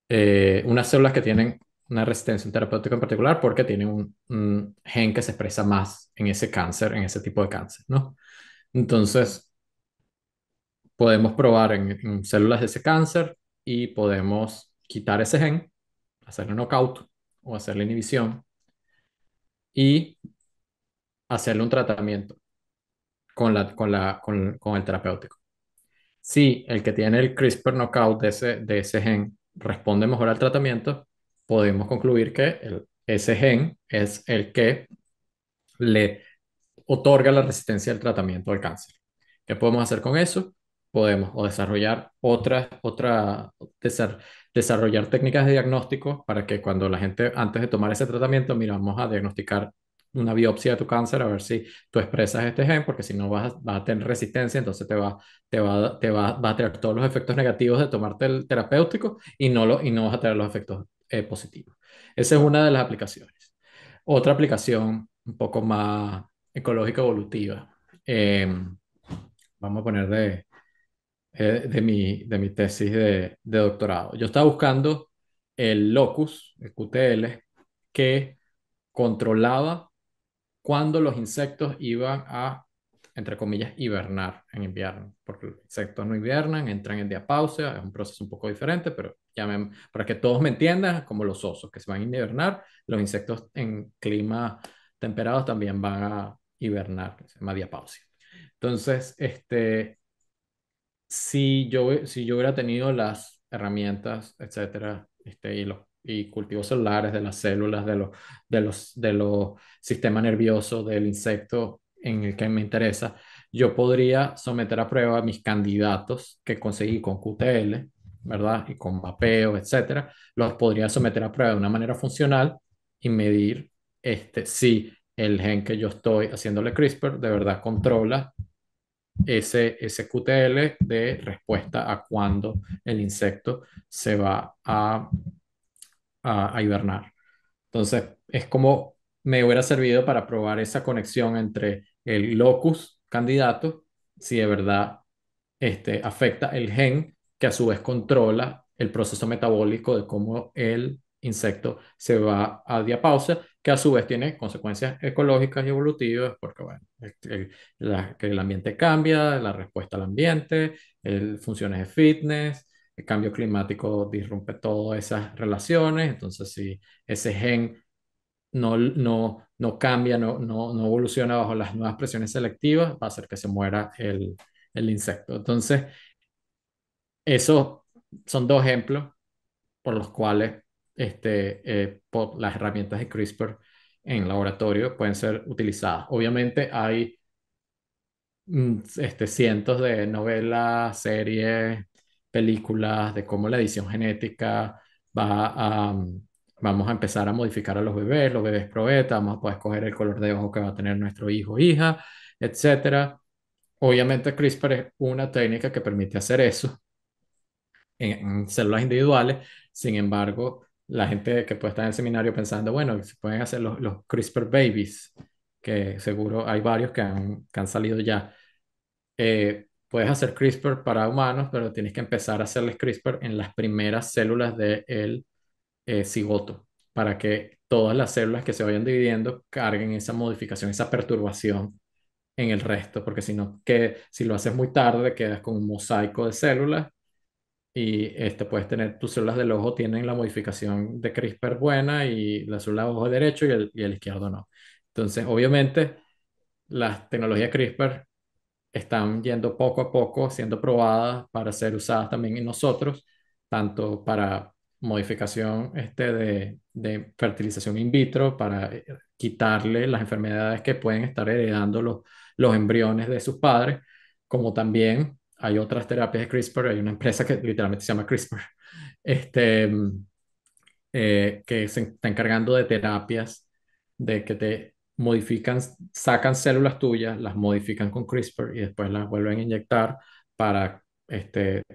B: unas células que tienen una resistencia a un terapéutico en particular porque tienen un gen que se expresa más en ese cáncer, en ese tipo de cáncer, ¿no? Entonces, podemos probar en células de ese cáncer y podemos quitar ese gen, hacerle knockout o hacerle inhibición y hacerle un tratamiento con el terapéutico. Si el que tiene el CRISPR knockout de ese gen responde mejor al tratamiento, podemos concluir que ese gen es el que le otorga la resistencia al tratamiento del cáncer. ¿Qué podemos hacer con eso? Podemos o desarrollar técnicas de diagnóstico para que cuando la gente, antes de tomar ese tratamiento, mira, vamos a diagnosticar una biopsia de tu cáncer a ver si tú expresas este gen, porque si no vas a tener resistencia, entonces vas a tener todos los efectos negativos de tomarte el terapéutico y no vas a tener los efectos positivos. Esa es una de las aplicaciones. Otra aplicación un poco más ecológica evolutiva. Eh, Vamos a poner de mi tesis de doctorado. Yo estaba buscando el locus, el QTL, que controlaba cuándo los insectos iban a, entre comillas, hibernar en invierno, porque los insectos no hibernan, entran en diapausia, es un proceso un poco diferente, pero para que todos me entiendan, como los osos que se van a hibernar, los insectos en clima temperado también van a hibernar, que se llama diapausia. Entonces, si yo hubiera tenido las herramientas, etcétera, y cultivos celulares de las células, de los sistemas nerviosos del insecto en el que me interesa, yo podría someter a prueba mis candidatos que conseguí con QTL, ¿verdad? Y con mapeo, etcétera, los podría someter a prueba de una manera funcional y medir si el gen que yo estoy haciéndole CRISPR de verdad controla ese QTL de respuesta a cuando el insecto se va a hibernar. Entonces, es como me hubiera servido para probar esa conexión entre el locus candidato, si de verdad afecta el gen que a su vez controla el proceso metabólico de cómo el insecto se va a diapausia, que a su vez tiene consecuencias ecológicas y evolutivas, porque bueno, que el ambiente cambia, la respuesta al ambiente, funciones de fitness, el cambio climático disrumpe todas esas relaciones, entonces si ese gen no cambia, no evoluciona bajo las nuevas presiones selectivas, va a hacer que se muera el insecto. Entonces, esos son dos ejemplos por los cuales por las herramientas de CRISPR en laboratorio pueden ser utilizadas. Obviamente hay cientos de novelas, series, películas de cómo la edición genética va a, vamos a empezar a modificar a los bebés probeta, vamos a poder escoger el color de ojo que va a tener nuestro hijo o hija, etcétera. Obviamente CRISPR es una técnica que permite hacer eso en células individuales. Sin embargo, la gente que puede estar en el seminario pensando, bueno, se pueden hacer los CRISPR babies, que seguro hay varios que han salido ya. Puedes hacer CRISPR para humanos, pero tienes que empezar a hacerles CRISPR en las primeras células del cigoto, para que todas las células que se vayan dividiendo carguen esa modificación, esa perturbación en el resto, porque si no, que si lo haces muy tarde, quedas con un mosaico de células y puedes tener tus células del ojo tienen la modificación de CRISPR buena y la célula del ojo derecho y el izquierdo no. Entonces, obviamente, las tecnologías CRISPR están yendo poco a poco, siendo probadas para ser usadas también en nosotros, tanto para modificación de fertilización in vitro, para quitarle las enfermedades que pueden estar heredando los embriones de sus padres, como también hay otras terapias de CRISPR, hay una empresa que literalmente se llama CRISPR, este, que se está encargando de terapias de que te modifican, sacan células tuyas, las modifican con CRISPR y después las vuelven a inyectar para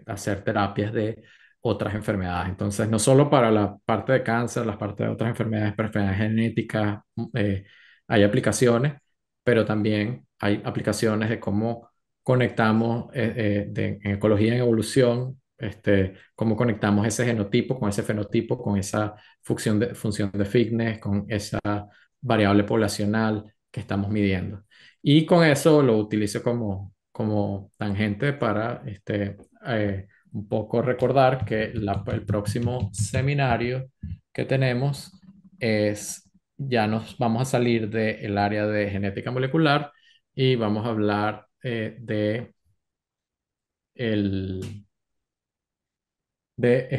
B: hacer terapias de otras enfermedades. Entonces, no solo para la parte de cáncer, las partes de otras enfermedades, pero enfermedades genéticas, eh, hay aplicaciones, pero también hay aplicaciones de cómo conectamos en ecología en evolución, cómo conectamos ese genotipo con ese fenotipo, con esa función de fitness, con esa variable poblacional que estamos midiendo. Y con eso lo utilizo como tangente para un poco recordar que el próximo seminario que tenemos es, ya nos vamos a salir del área de genética molecular y vamos a hablar el, de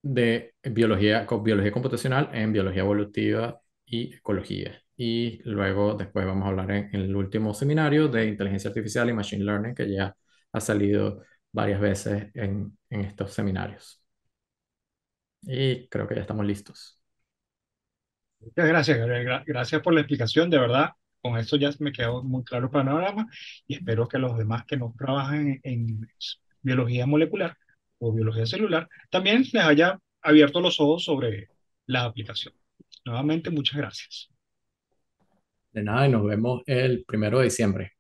B: de biología, biología computacional en biología evolutiva y ecología. Y luego después vamos a hablar en el último seminario de inteligencia artificial y machine learning que ya ha salido varias veces en estos seminarios. Y creo que ya estamos listos.
A: Muchas gracias, Gabriel. Gracias por la explicación, de verdad. Con esto ya me quedó muy claro el panorama y espero que los demás que no trabajan en biología molecular o biología celular también les haya abierto los ojos sobre la aplicación. Nuevamente, muchas gracias.
B: De nada y nos vemos el 1 de diciembre.